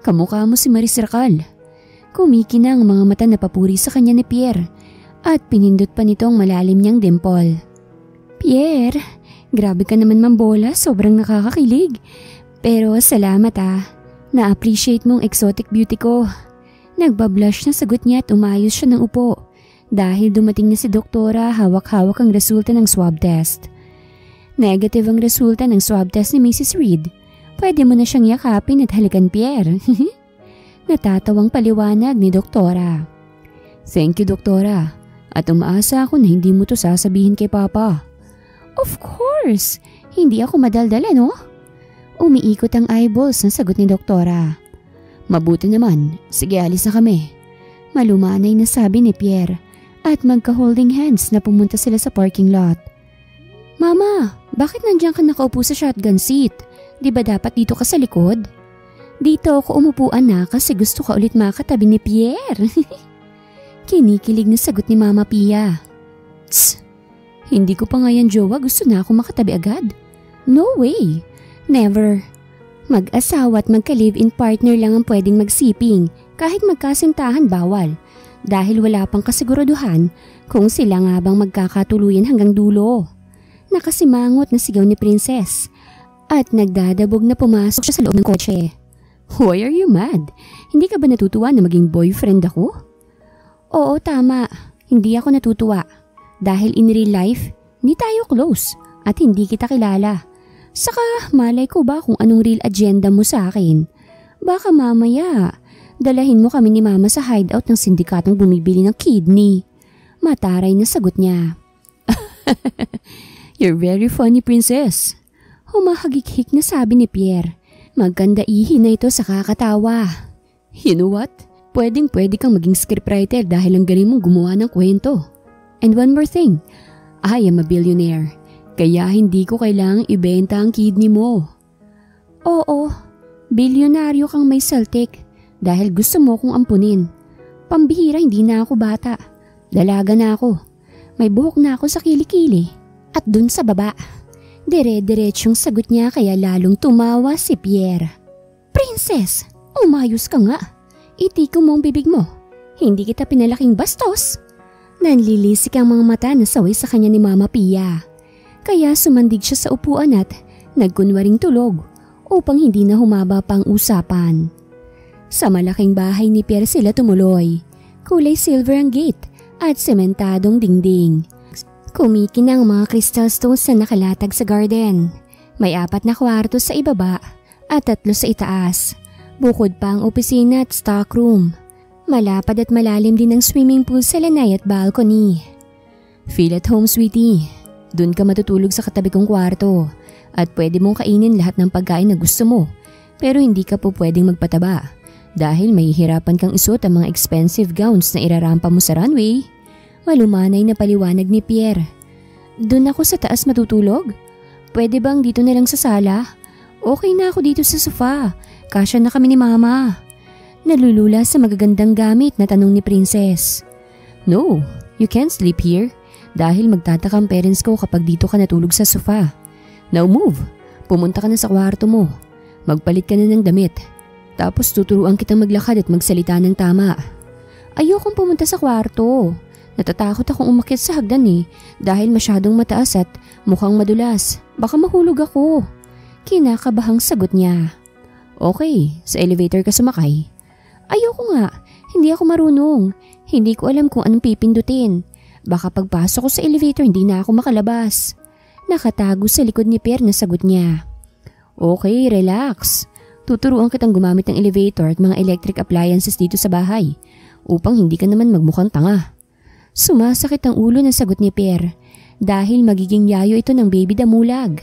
Kamukha mo si Maris Racal. Kumikinang ang mga mata na papuri sa kanya ni Pierre at pinindot pa nito ang malalim niyang dimple. Pierre, grabe ka naman mambola, sobrang nakakakilig. Pero salamat na-appreciate mong exotic beauty ko. Nagbablush na sagot niya at umayos siya ng upo dahil dumating na si doktora, hawak-hawak ang resulta ng swab test. Negative ang resulta ng swab test ni Mrs. Reed. Pwede mo na siyang yakapin at halikan, Pierre. Natatawang paliwanag ni doktora. Thank you, doktora. At umaasa ako na hindi mo to sasabihin kay Papa. Of course! Hindi ako madaldala, no? Umiikot ang eyeballs na sagot ni doktora. Mabuti naman. Sige, alis na kami. Malumanay na sabi ni Pierre at magka-holding hands na pumunta sila sa parking lot. Mama, bakit nandiyan ka nakaupo sa shotgun seat? Di ba dapat dito ka sa likod? Dito ako umupuan na kasi gusto ka ulit makatabi ni Pierre. Kinikilig na sagot ni Mama Pia. Tss, hindi ko pa nga yan jowa, gusto na ako makatabi agad. No way, never. Mag-asawa at magka-live-in partner lang ang pwedeng magsiping, kahit magkasintahan bawal. Dahil wala pang kasiguraduhan kung sila nga bang magkakatuluyan hanggang dulo. Nakasimangot na sigaw ni Princess. At nagdadabog na pumasok siya sa loob ng kotse. Why are you mad? Hindi ka ba natutuwa na maging boyfriend ako? Oo, tama. Hindi ako natutuwa. Dahil in real life, hindi tayo close at hindi kita kilala. Saka malay ko ba kung anong real agenda mo sa akin? Baka mamaya, dalahin mo kami ni Mama sa hideout ng sindikatong bumibili ng kidney. Mataray na sagot niya. You're very funny, Princess. Humahagik-hik na sabi ni Pierre. Maganda ihi na ito sa kakatawa. You know what? Pwedeng-pwede kang maging scriptwriter dahil ang galing mong gumawa ng kwento. And one more thing, I am a billionaire. Kaya hindi ko kailangang ibenta ang kidney mo. Oo, bilyonaryo kang may saltik dahil gusto mo kong ampunin. Pambihira, hindi na ako bata. Dalaga na ako. May buhok na ako sa kilikili. At dun sa baba. Dire-diretsyong sagot niya kaya lalong tumawa si Pierre. Princess, umayos ka nga. Itiko mo ang bibig mo. Hindi kita pinalaking bastos. Nanlilisik ang mga mata na saway sa kanya ni Mama Pia. Kaya sumandig siya sa upuan at nagkunwaring tulog upang hindi na humaba pang usapan. Sa malaking bahay ni Pierre sila tumuloy. Kulay silver ang gate at sementadong dingding. Kumikinang mga crystal stones na nakalatag sa garden. May 4 na kwarto sa ibaba at 3 sa itaas. Bukod pa ang opisina at stockroom. Malapad at malalim din ang swimming pool sa lanay at balcony. Feel at home, sweetie. Doon ka matutulog sa katabi kong kwarto at pwede mong kainin lahat ng pagkain na gusto mo. Pero hindi ka po pwedeng magpataba dahil mahihirapan kang isuot ang mga expensive gowns na irarampa mo sa runway. Malumanay na paliwanag ni Pierre. Doon ako sa taas matutulog? Pwede bang dito na lang sa sala? Okay na ako dito sa sofa. Kasya na kami ni Mama. Nalulula sa magagandang gamit na tanong ni Princess. No, you can't sleep here dahil magtataka ang parents ko kapag dito ka natulog sa sofa. Now move, pumunta ka na sa kwarto mo. Magpalit ka na ng damit. Tapos tuturuan kitang maglakad at magsalita ng tama. Ayokong pumunta sa kwarto. Natatakot akong umakyat sa hagdan dahil masyadong mataas at mukhang madulas. Baka mahulog ako. Kinakabahang sagot niya. Okay, sa elevator ka sumakay. Ayoko nga, hindi ako marunong. Hindi ko alam kung anong pipindutin. Baka pagpasok ko sa elevator hindi na ako makalabas. Nakatago sa likod ni Pierre na sagot niya. Okay, relax. Tuturuan kitang gumamit ng elevator at mga electric appliances dito sa bahay upang hindi ka naman magmukhang tanga. Sumasakit ang ulo na sagot ni Pierre dahil magiging yayo ito ng baby damulag.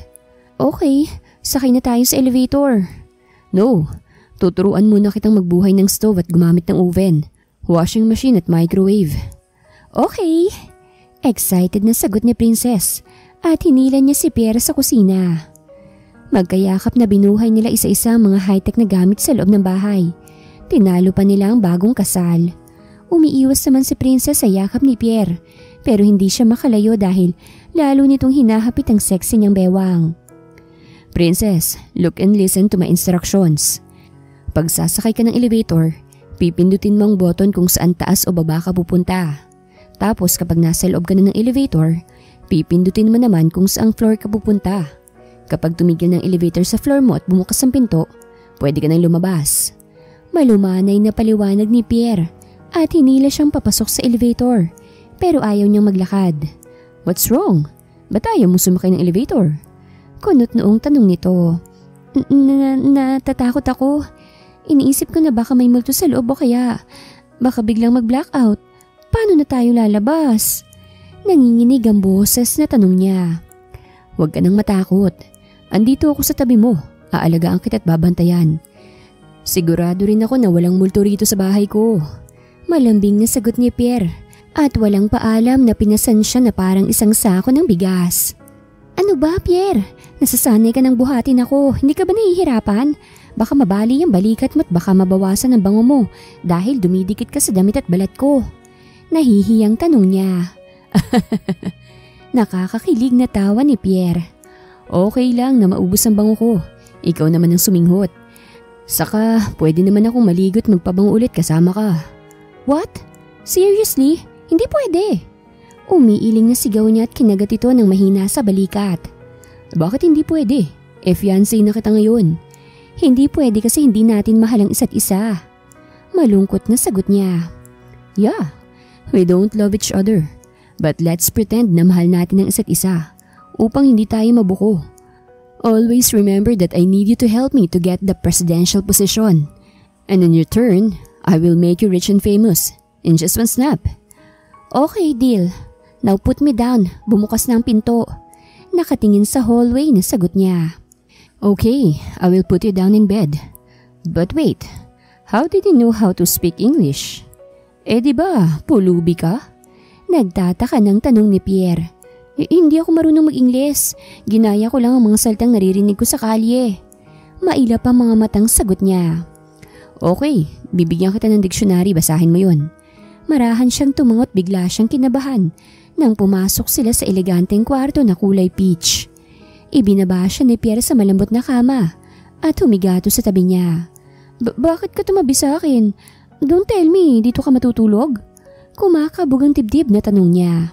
Okay, sakay na tayo sa elevator. No, tuturuan muna kitang magbuhay ng stove at gumamit ng oven, washing machine at microwave. Okay. Excited na sagot ni Princess at hinila niya si Pierre sa kusina. Magkayakap na binuhay nila isa-isa ang mga high-tech na gamit sa loob ng bahay. Tinalo pa nila ang bagong kasal. Umiiwas naman si Princess sa yakap ni Pierre pero hindi siya makalayo dahil lalo nitong hinahapit ang sexy niyang bewang. Princess, look and listen to my instructions. Pag sasakay ka ng elevator, pipindutin mo ang button kung saan taas o baba ka pupunta. Tapos kapag nasa loob ka na ng elevator, pipindutin mo naman kung saang floor ka pupunta. Kapag tumigil ng elevator sa floor mo at bumukas ang pinto, pwede ka nang lumabas. Malumanay na paliwanag ni Pierre at hinila siyang papasok sa elevator pero ayaw niyang maglakad. What's wrong? Ba't ayaw mo sumakay ng elevator? Kunot noong tanong nito. Natatakot ako. Iniisip ko na baka may multo sa loob o kaya baka biglang mag-blackout. Paano na tayo lalabas? Nanginginig ang boses na tanong niya. Huwag ka nang matakot. Andito ako sa tabi mo. Aalagaan kita at babantayan. Sigurado rin ako na walang multo rito sa bahay ko. Malambing na sagot ni Pierre at walang paalam na pinasan siya na parang isang sako ng bigas. Ano ba, Pierre? Nasasanay ka ng buhatin ako. Hindi ka ba nahihirapan? Baka mabali ang balikat mo at baka mabawasan ang bango mo dahil dumidikit ka sa damit at balat ko. Nahihiyang tanong niya. Nakakakilig na tawa ni Pierre. Okay lang na maubos ang bango ko. Ikaw naman ang suminghot. Saka pwede naman akong maligo at magpabango ulit kasama ka. What? Seriously? Hindi pwede. Umiiling na sigaw niya at kinagat ito ng mahina sa balikat. Bakit hindi pwede? Fiancé na kita ngayon. Hindi pwede kasi hindi natin mahal ang isa't isa. Malungkot na sagot niya. Yeah. We don't love each other, but let's pretend na mahal natin ang isa't isa upang hindi tayo mabuko. Always remember that I need you to help me to get the presidential position. And in return, I will make you rich and famous in just one snap. Okay, deal. Now put me down. Bumukas na ang pinto. Nakatingin sa hallway na sagot niya. Okay, I will put you down in bed. But wait, how did you know how to speak English? Diba, pulubi ka? Nagtataka ng tanong ni Pierre. Hindi ako marunong mag-Ingles. Ginaya ko lang ang mga salitang naririnig ko sa kalye. Mailap ang mga matang sagot niya. Okay, bibigyan kita ng diksyonary, basahin mo yun. Marahan siyang tumangot, bigla siyang kinabahan nang pumasok sila sa eleganteng kwarto na kulay peach. Ibinaba siya ni Pierre sa malambot na kama at humigato sa tabi niya. Bakit ka tumabi sa akin? Don't tell me, dito ka matutulog? Kumakabog ang dibdib na tanong niya.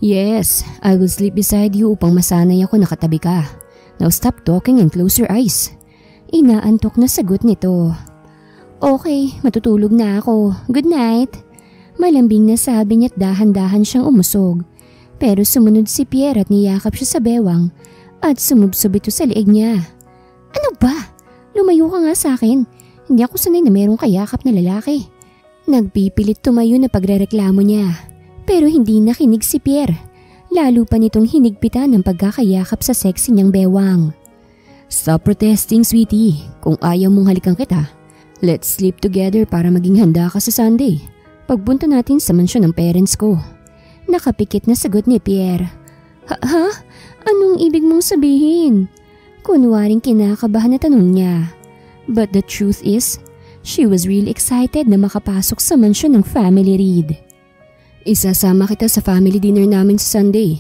Yes, I will sleep beside you upang masanay ako nakatabi ka. Now stop talking and close your eyes. Inaantok na sagot nito. Okay, matutulog na ako. Good night. Malambing na sabi niya at dahan-dahan siyang umusog. Pero sumunod si Pierre at niyakap siya sa bewang at sumubsob ito sa leeg niya. Ano ba? Lumayo ka nga sa akin. Hindi ako sanay na merong kayakap na lalaki. Nagpipilit tumayo na pagrereklamo niya. Pero hindi nakinig si Pierre. Lalo pa nitong hinigpitan ng pagkakayakap sa sexy niyang bewang. Stop protesting, sweetie. Kung ayaw mong halikan kita, let's sleep together para maging handa ka sa Sunday. Pagpunta natin sa mansyon ng parents ko. Nakapikit na sagot ni Pierre. Ha? Anong ibig mong sabihin? Kunwaring kinakabahan na tanong niya. But the truth is, she was really excited na makapasok sa mansyon ng family Reed. Isasama kita sa family dinner namin sa Sunday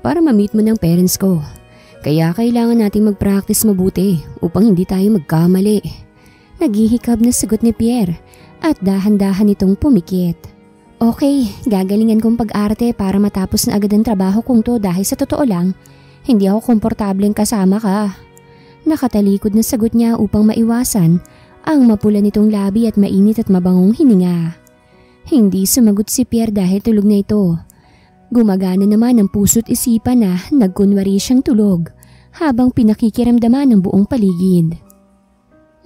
para ma-meet mo ng parents ko. Kaya kailangan nating mag-practice mabuti upang hindi tayo magkamali. Naghihikab na sagot ni Pierre at dahan-dahan itong pumikit. Okay, gagalingan kong pag-arte para matapos na agad ang trabaho kong to dahil sa totoo lang, hindi ako komportableng kasama ka. Nakatalikod na sagot niya upang maiwasan ang mapula nitong labi at mainit at mabangong hininga. Hindi sumagot si Pierre dahil tulog na ito. Gumagana naman ang puso't isipan na nagkunwari siyang tulog habang pinakikiramdaman ng buong paligid.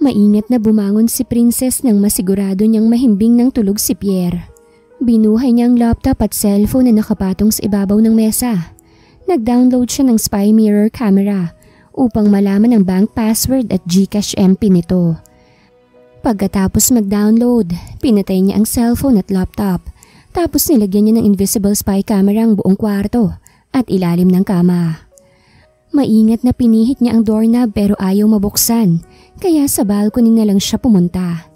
Maingat na bumangon si Princess nang masigurado niyang mahimbing ng tulog si Pierre. Binuhay niya ang laptop at cellphone na nakapatong sa ibabaw ng mesa. Nag-download siya ng spy mirror camera upang malaman ang bank password at GCash MP nito. Pagkatapos mag-download, pinatay niya ang cellphone at laptop. Tapos nilagyan niya ng invisible spy camera ang buong kwarto at ilalim ng kama. Maingat na pinihit niya ang doorknob pero ayaw mabuksan, kaya sa balcony na lang siya pumunta.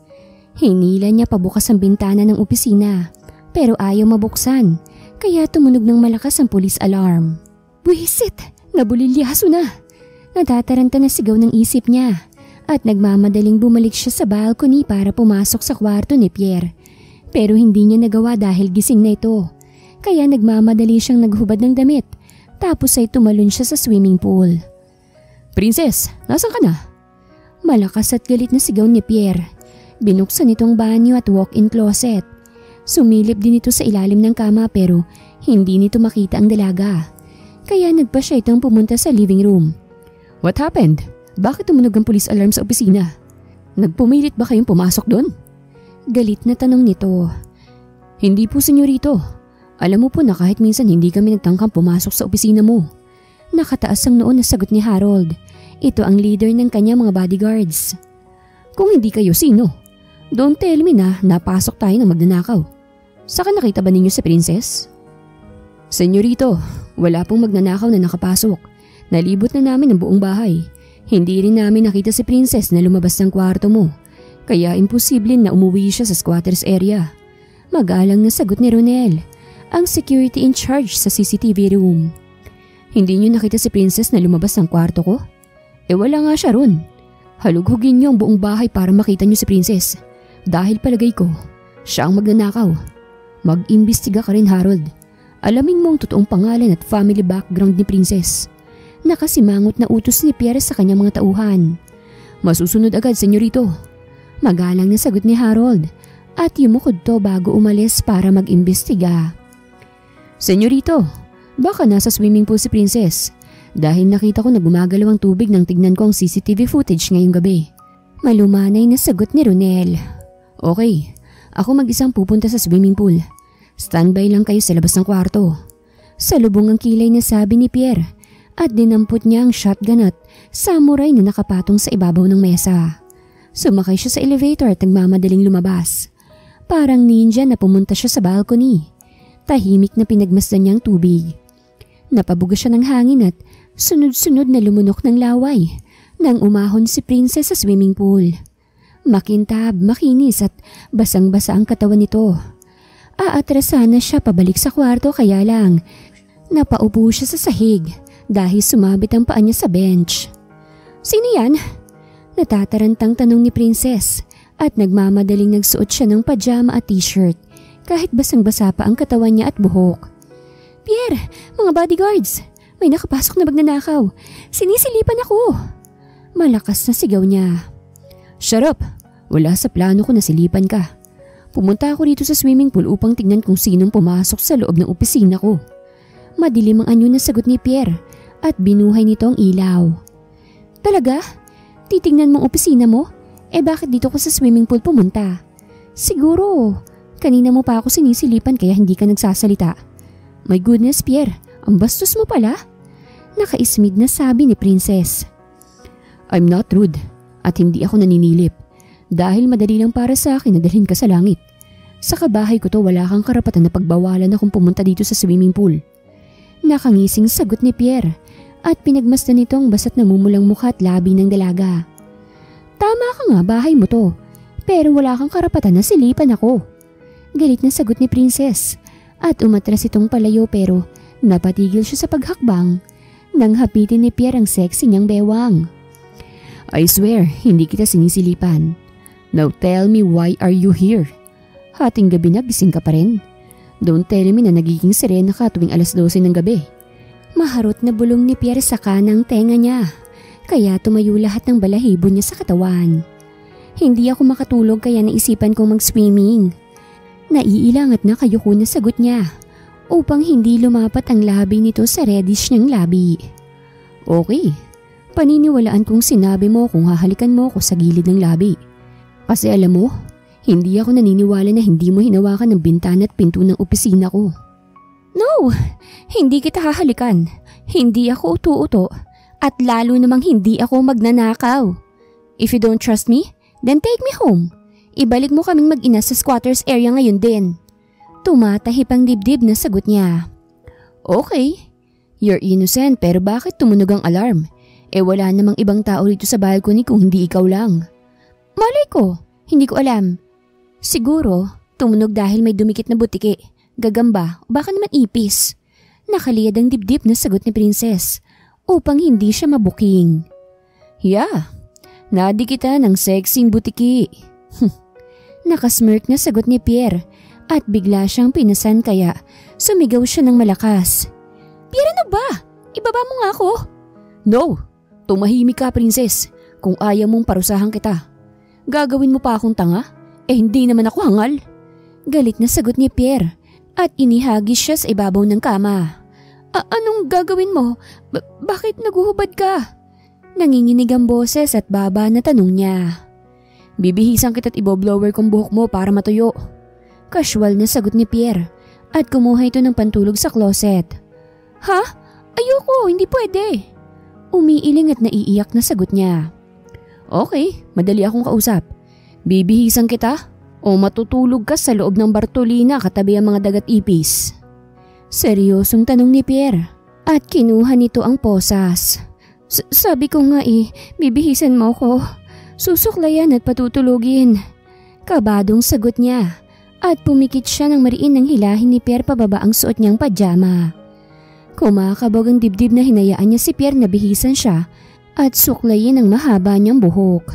Hinila niya pabukas ang bintana ng opisina pero ayaw mabuksan, kaya tumunog ng malakas ang police alarm. Buwisit! Nabulilyaso na! Natataranta na sigaw ng isip niya. At nagmamadaling bumalik siya sa balcony para pumasok sa kwarto ni Pierre. Pero hindi niya nagawa dahil gising na ito. Kaya nagmamadali siyang naghubad ng damit. Tapos ay tumalon siya sa swimming pool. Princess, nasan ka na? Malakas at galit na sigaw ni Pierre. Binuksan itong banyo at walk-in closet. Sumilip din ito sa ilalim ng kama pero hindi nito makita ang dalaga. Kaya nagpa siya itong pumunta sa living room. What happened? Bakit tumunog ang police alarm sa opisina? Nagpumilit ba kayong pumasok doon? Galit na tanong nito. Hindi po, senyorito. Alam mo po na kahit minsan hindi kami nagtangkang pumasok sa opisina mo. Nakataas ang noon na sagot ni Harold. Ito ang leader ng kanyang mga bodyguards. Kung hindi kayo, sino? Don't tell me na napasok tayo ng magnanakaw. Saka nakita ba ninyo si Princess? Senyorito, wala pong magnanakaw na nakapasok. Nalibot na namin ang buong bahay. Hindi rin namin nakita si Princess na lumabas ng kwarto mo, kaya imposible na umuwi siya sa squatters area. Magalang na sagot ni Ronel, ang security in charge sa CCTV room. Hindi niyo nakita si Princess na lumabas ng kwarto ko? Wala nga siya ron. Halughugin niyo ang buong bahay para makita niyo si Princess. Dahil palagay ko, siya ang magnanakaw. Mag-imbestiga ka rin, Harold. Alamin mo ang totoong pangalan at family background ni Princess. Nakasimangot na utos ni Pierre sa kanyang mga tauhan. Masusunod agad, senyorito. Magalang na sagot ni Harold at yumukod to bago umalis para mag-imbestiga. Senyorito, baka nasa swimming pool si Princess dahil nakita ko na gumagalaw ang tubig nang tignan ko ang CCTV footage ngayong gabi. Malumanay na sagot ni Ronel. Okay, ako mag-isang pupunta sa swimming pool. Standby lang kayo sa labas ng kwarto. Salubong ang kilay na sabi ni Pierre. At dinampot niya ang shotgun at samurai na nakapatong sa ibabaw ng mesa. Sumakay siya sa elevator at nagmamadaling lumabas. Parang ninja na pumunta siya sa balcony. Tahimik na pinagmasdan niya ang tubig. Napabuga siya ng hangin at sunod-sunod na lumunok ng laway nang umahon si Princess sa swimming pool. Makintab, makinis at basang-basa ang katawan nito. Aatrasan na siya pabalik sa kwarto kaya lang napaupo siya sa sahig. Dahil sumabit ang paa niya sa bench. Sino yan? Natatarantang tanong ni Princess at nagmamadaling nagsuot siya ng pajama at t-shirt kahit basang-basa pa ang katawan niya at buhok. Pierre, mga bodyguards, may nakapasok na magnanakaw. Sinisilipan ako. Malakas na sigaw niya. Shut up! Wala sa plano ko na silipan ka. Pumunta ako rito sa swimming pool upang tignan kung sinong pumasok sa loob ng opisina ko. Madilim ang anyo na sagot ni Pierre at binuhay nito ang ilaw. Talaga? Titingnan mong opisina mo? Bakit dito ko sa swimming pool pumunta? Siguro, kanina mo pa ako sinisilipan kaya hindi ka nagsasalita. My goodness, Pierre, ang bastos mo pala. Nakaismid na sabi ni Princess. I'm not rude at hindi ako naninilip. Dahil madali lang para sa akin na dalhin ka sa langit. Sa kabahay ko to wala kang karapatan na pagbawalan akong pumunta dito sa swimming pool. Nakangising sagot ni Pierre at pinagmasdan nito ang basat na mumulang mukha at labi ng dalaga. Tama ka nga, bahay mo to. Pero wala kang karapatan na silipan ako. Galit na sagot ni Princess at umatras itong palayo pero napatigil siya sa paghakbang nang hapitin ni Pierre ang sexy niyang bewang. I swear, hindi kita sinisilipan. Now tell me why are you here? Hating gabi na gising ka pa rin. Don't tell me na nagiging serena ka tuwing alas 12 ng gabi. Maharot na bulong ni Pierre sa kanang tenga niya, kaya tumayo lahat ng balahibo niya sa katawan. Hindi ako makatulog kaya naisipan kong mag-swimming. Naiilangat na kayuko na sagot niya upang hindi lumapat ang labi nito sa reddish niyang labi. Okay, paniniwalaan kong sinabi mo kung hahalikan mo ako sa gilid ng labi. Kasi alam mo, hindi ako naniniwala na hindi mo hinawakan ng bintana at pinto ng opisina ko. No, hindi kita hahalikan. Hindi ako utu-uto at lalo namang hindi ako magnanakaw. If you don't trust me, then take me home. Ibalik mo kaming mag-ina sa squatters area ngayon din. Tumatahip ang dibdib na sagot niya. Okay, you're innocent pero bakit tumunog ang alarm? Wala namang ibang tao dito sa balcony kung hindi ikaw lang. Malay ko, hindi ko alam. Siguro, tumunog dahil may dumikit na butiki, gagamba o baka naman ipis. Nakaliyad ang dibdib na sagot ni Princess upang hindi siya mabuking. Yeah, nadikita ng sexing butiki. Nakasmirk na sagot ni Pierre at bigla siyang pinasan kaya sumigaw siya ng malakas. Pierre, ano ba? Ibaba mo nga ako. No, tumahimik ka Princess kung ayaw mong parusahan kita. Gagawin mo pa akong tanga? Hindi naman ako hangal. Galit na sagot ni Pierre at inihagis siya sa ibabaw ng kama. Anong gagawin mo? Bakit naguhubad ka? Nanginginig ang boses at baba na tanong niya. Bibihisan kita't iboblower kong buhok mo para matuyo. Casual na sagot ni Pierre at kumuha ito ng pantulog sa closet. Ha? Ayoko, hindi pwede. Umiiling at naiiyak na sagot niya. Okay, madali akong kausap. Bibihisan kita o matutulog ka sa loob ng Bartolina katabi ang mga dagat ipis? Seryosong tanong ni Pierre at kinuha nito ang posas. Sabi ko nga bibihisan mo ko. Susuklayan at patutulugin. Kabadong sagot niya at pumikit siya ng mariin ng hilahin ni Pierre pababa ang suot niyang pajama. Kumakabog ang dibdib na hinayaan niya si Pierre na bihisan siya at suklayin ang mahaba niyang buhok.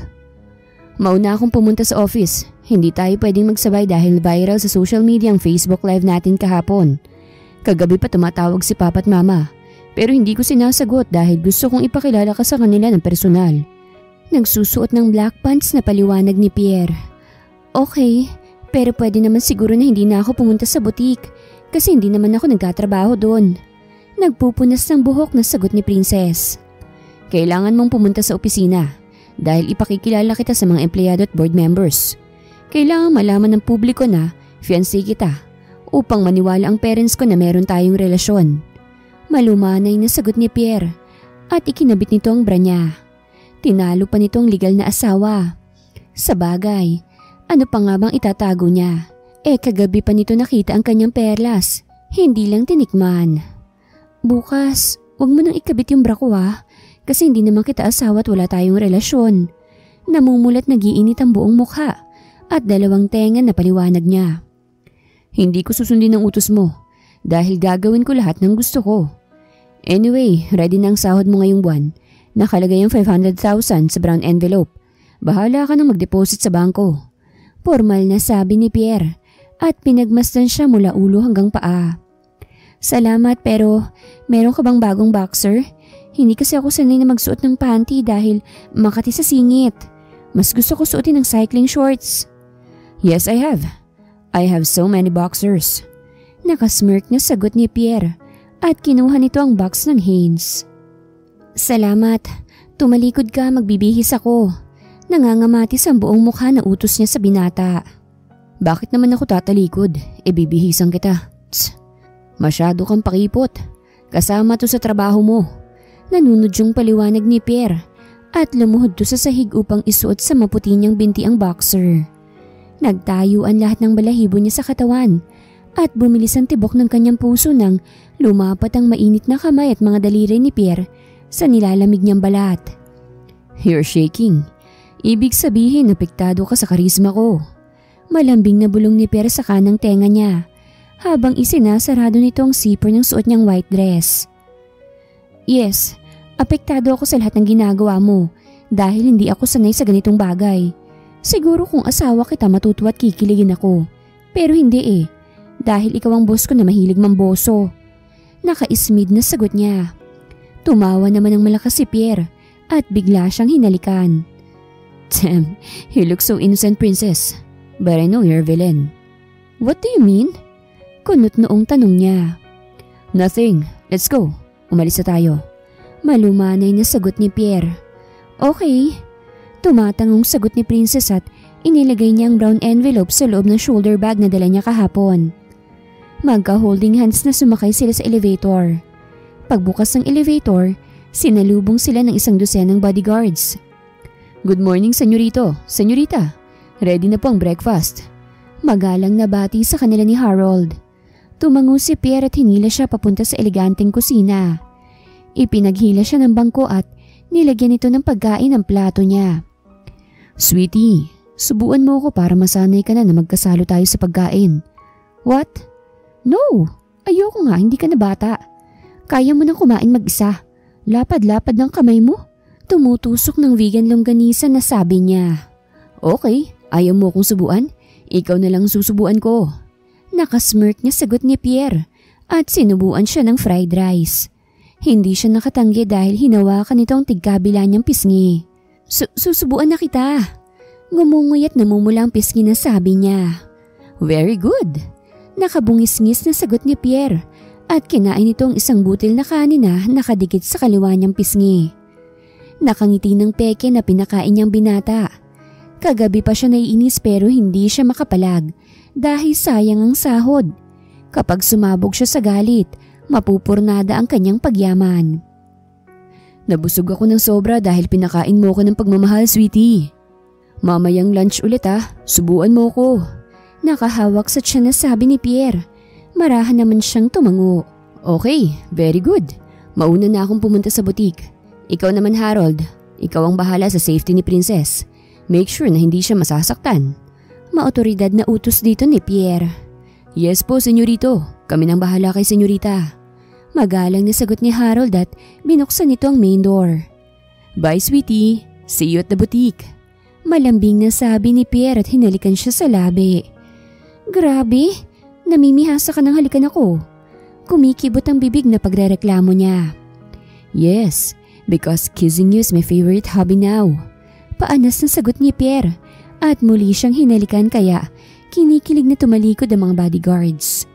Mauna akong pumunta sa office. Hindi tayo pwedeng magsabay dahil viral sa social media ang Facebook Live natin kahapon. Kagabi pa tumatawag si Papa at Mama pero hindi ko sinasagot dahil gusto kong ipakilala ka sa kanila ng personal. Nagsusuot ng black pants na paliwanag ni Pierre. Okay, pero pwede naman siguro na hindi na ako pumunta sa butik kasi hindi naman ako nagtatrabaho doon. Nagpupunas ng buhok na sagot ni Princess. Kailangan mong pumunta sa opisina dahil ipakikilala kita sa mga empleyado at board members. Kailangan malaman ng publiko na fiancé kita upang maniwala ang parents ko na meron tayong relasyon. Malumanay na sagot ni Pierre at ikinabit nito ang bra niya. Tinalo pa nito ang legal na asawa. Sa bagay, ano pa nga bang itatago niya? Kagabi pa nito nakita ang kanyang perlas, hindi lang tinikman. Bukas, wag mo nang ikabit yung bra ko kasi hindi naman kita asawa at wala tayong relasyon. Namumulat nagiinit ang buong mukha at dalawang tenga na paliwanag niya. Hindi ko susundin ang utos mo dahil gagawin ko lahat ng gusto ko. Anyway, ready na ang sahod mo ngayong buwan. Nakalagay ang 500,000 sa brown envelope. Bahala ka nang mag-deposit sa bangko. Formal na sabi ni Pierre at pinagmasdan siya mula ulo hanggang paa. Salamat pero meron ka bang bagong boxer? Hindi kasi ako sanay na magsuot ng panty dahil makati sa singit. Mas gusto ko suotin ng cycling shorts. Yes, I have. I have so many boxers. Nakasmirk na sagot ni Pierre at kinuha nito ang box ng Hanes. Salamat. Tumalikod ka, magbibihis ako. Nangangamatis ang buong mukha na utos niya sa binata. Bakit naman ako tatalikod? Bibihisan kita. Tss, masyado kang pakipot. Kasama to sa trabaho mo. Nanunudyong paliwanag ni Pierre at lumuhod to sa sahig upang isuot sa maputi niyang binti ang boxer. Nagtayuan lahat ng balahibo niya sa katawan at bumilis ang tibok ng kanyang puso nang lumapat ang mainit na kamay at mga daliri ni Pierre sa nilalamig niyang balat. You're shaking. Ibig sabihin apektado ka sa karisma ko. Malambing na bulong ni Pierre sa kanang tenga niya habang isinasarado nito ang zipper ng suot niyang white dress. Yes, apektado ako sa lahat ng ginagawa mo dahil hindi ako sanay sa ganitong bagay. Siguro kung asawa kita matutuwa at kikiligin ako. Pero hindi dahil ikaw ang boss ko na mahilig mamboso. Naka-ismid na sagot niya. Tumawa naman ng malakas si Pierre at bigla siyang hinalikan. Damn, you look so innocent, princess. But I know you're a villain. What do you mean? Kunot noong tanong niya. Nothing. Let's go. Umalis na tayo. Malumanay na sagot ni Pierre. Okay. Tumatangong sagot ni Princess at inilagay niya ang brown envelope sa loob ng shoulder bag na dala niya kahapon. Magka-holding hands na sumakay sila sa elevator. Pagbukas ng elevator, sinalubong sila ng 100 bodyguards. Good morning, senyorito. Senyorita, ready na po ang breakfast. Magalang na bati sa kanila ni Harold. Tumango si Pierre at hinila siya papunta sa eleganteng kusina. Ipinaghila siya ng bangko at nilagyan ito ng pagkain ng plato niya. Sweetie, subuan mo ako para masanay ka na magkasalo tayo sa pagkain. What? No, ayoko nga, hindi ka na bata. Kaya mo nang kumain mag-isa. Lapad-lapad ng kamay mo. Tumutusok ng vegan longganisa na sabi niya. Okay, ayaw mo akong subuan? Ikaw na lang susubuan ko. Nakasmirk niya sagot ni Pierre at sinubuan siya ng fried rice. Hindi siya nakatanggi dahil hinawakan nito ang tigkabila niyang pisngi. Susubuan na kita. Ngumunguy at namumula ang pisngi na sabi niya. Very good. Nakabungis-ngis na sagot ni Pierre at kinain nito ang isang butil na kanin na nakadikit sa kaliwa niyang pisngi. Nakangiti ng peke na pinakain niyang binata. Kagabi pa siya naiinis pero hindi siya makapalag dahil sayang ang sahod. Kapag sumabog siya sa galit, mapupurnada ang kanyang pagyaman. Nabusog ako ng sobra dahil pinakain mo ko ng pagmamahal, sweetie. Mamayang lunch ulit subuan mo ko. Nakahawak sa tiyan na sabi ni Pierre. Marahan naman siyang tumango. Okay, very good. Mauna na akong pumunta sa butik. Ikaw naman, Harold. Ikaw ang bahala sa safety ni Princess. Make sure na hindi siya masasaktan. Maotoridad na utos dito ni Pierre. Yes po, senyorito. Kami nang bahala kay senyorita. Magalang na sagot ni Harold at binuksan nito ang main door. Bye, sweetie. See you at the boutique. Malambing na sabi ni Pierre at hinalikan siya sa labi. Grabe, namimihasa ka ng halikan ako. Kumikibot ang bibig na pagrereklamo niya. Yes, because kissing you is my favorite hobby now. Paanas na sagot ni Pierre at muli siyang hinalikan kaya kinikilig na tumalikod ang mga bodyguards.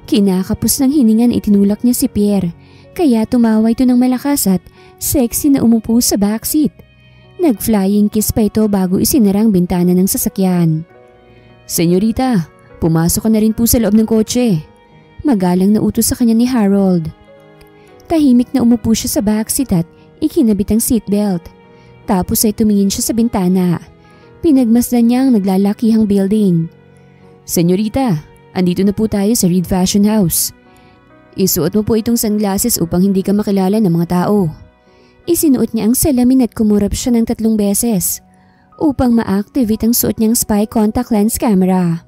Kinakapos ng hiningan itinulak niya si Pierre kaya tumawa ito ng malakas at sexy na umupo sa backseat. Nag-flying kiss pa ito bago isinara ang bintana ng sasakyan. Senyorita, pumasok ka na rin po sa loob ng kotse. Magalang na utos sa kanya ni Harold. Tahimik na umupo siya sa backseat at ikinabit ang seatbelt. Tapos ay tumingin siya sa bintana. Pinagmasdan niya ang naglalakihang building. Senyorita, andito na po tayo sa Reed Fashion House. Isuot mo po itong sunglasses upang hindi ka makilala ng mga tao. Isinuot niya ang salamin at kumurap siya ng 3 beses upang ma-activate ang suot niyang spy contact lens camera.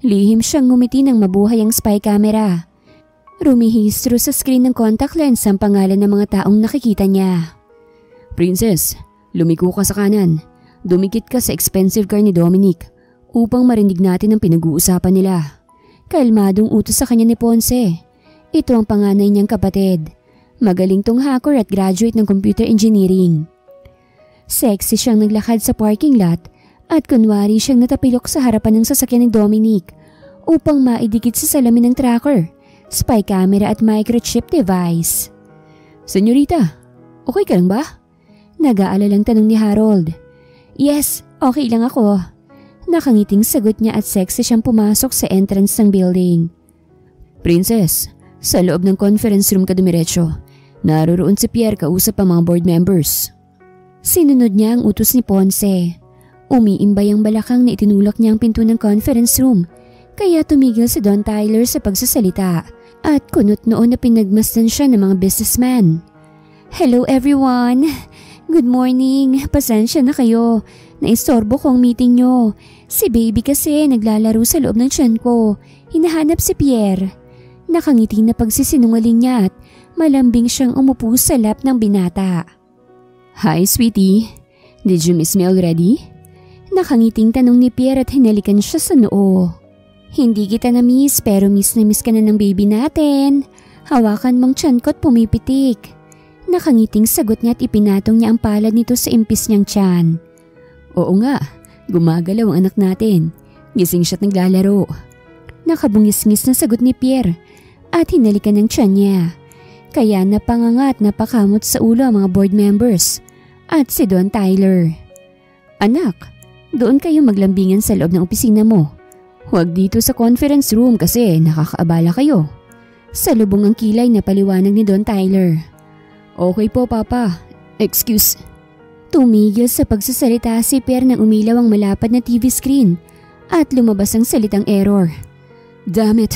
Lihim siyang ngumiti ng mabuhay ang spy camera. Rumihistro sa screen ng contact lens ang pangalan ng mga taong nakikita niya. Princess, lumiko ka sa kanan. Dumikit ka sa expensive car ni Dominic upang marinig natin ang pinag-uusapan nila. Kalmadong utos sa kanya ni Ponce. Ito ang panganay niyang kapatid. Magaling tong hacker at graduate ng computer engineering. Sexy siyang naglakad sa parking lot at kunwari siyang natapilok sa harapan ng sasakyan ni Dominic upang maidikit sa salamin ng tracker, spy camera at microchip device. Senyorita, okay ka lang ba? Nag-aalalang tanong ni Harold. Yes, okay lang ako. Nakangiting sagot niya at sexy siyang pumasok sa entrance ng building. Princess, sa loob ng conference room ka dumiretso. Naroroon si Pierre kausap ang mga board members. Sinunod niya ang utos ni Ponce. Umiimbay ang balakang na itinulak niya ang pinto ng conference room kaya tumigil si Don Tyler sa pagsasalita at kunot noon na pinagmasdan siya ng mga businessman. Hello everyone! Good morning, pasensya na kayo. Naistorbo ko ang meeting nyo. Si baby kasi naglalaro sa loob ng tiyan ko. Hinahanap si Pierre. Nakangiti na pagsisinungaling niya at malambing siyang umupo sa lap ng binata. Hi sweetie, did you miss me already? Nakangiting tanong ni Pierre at hinalikan siya sa noo. Hindi kita na-miss pero miss ka na ng baby natin. Hawakan mong tiyan ko at pumipitik. Nakangiting sagot niya at ipinatong niya ang palad nito sa impis niyang tiyan. Oo nga, gumagalaw ang anak natin. Gising siya't naglalaro. Nakabungis-ngis na sagot ni Pierre at hinalikan ng tiyan niya. Kaya napanganga at napakamot sa ulo ang mga board members at si Don Tyler. Anak, doon kayo maglambingan sa loob ng opisina mo. Huwag dito sa conference room kasi nakakaabala kayo. Salubong ang kilay na paliwanag ni Don Tyler. Okay po papa, excuse. Tumigil sa pagsasalita si Pierre nang umilaw ang malapad na TV screen at lumabas ang salitang error. Damn it,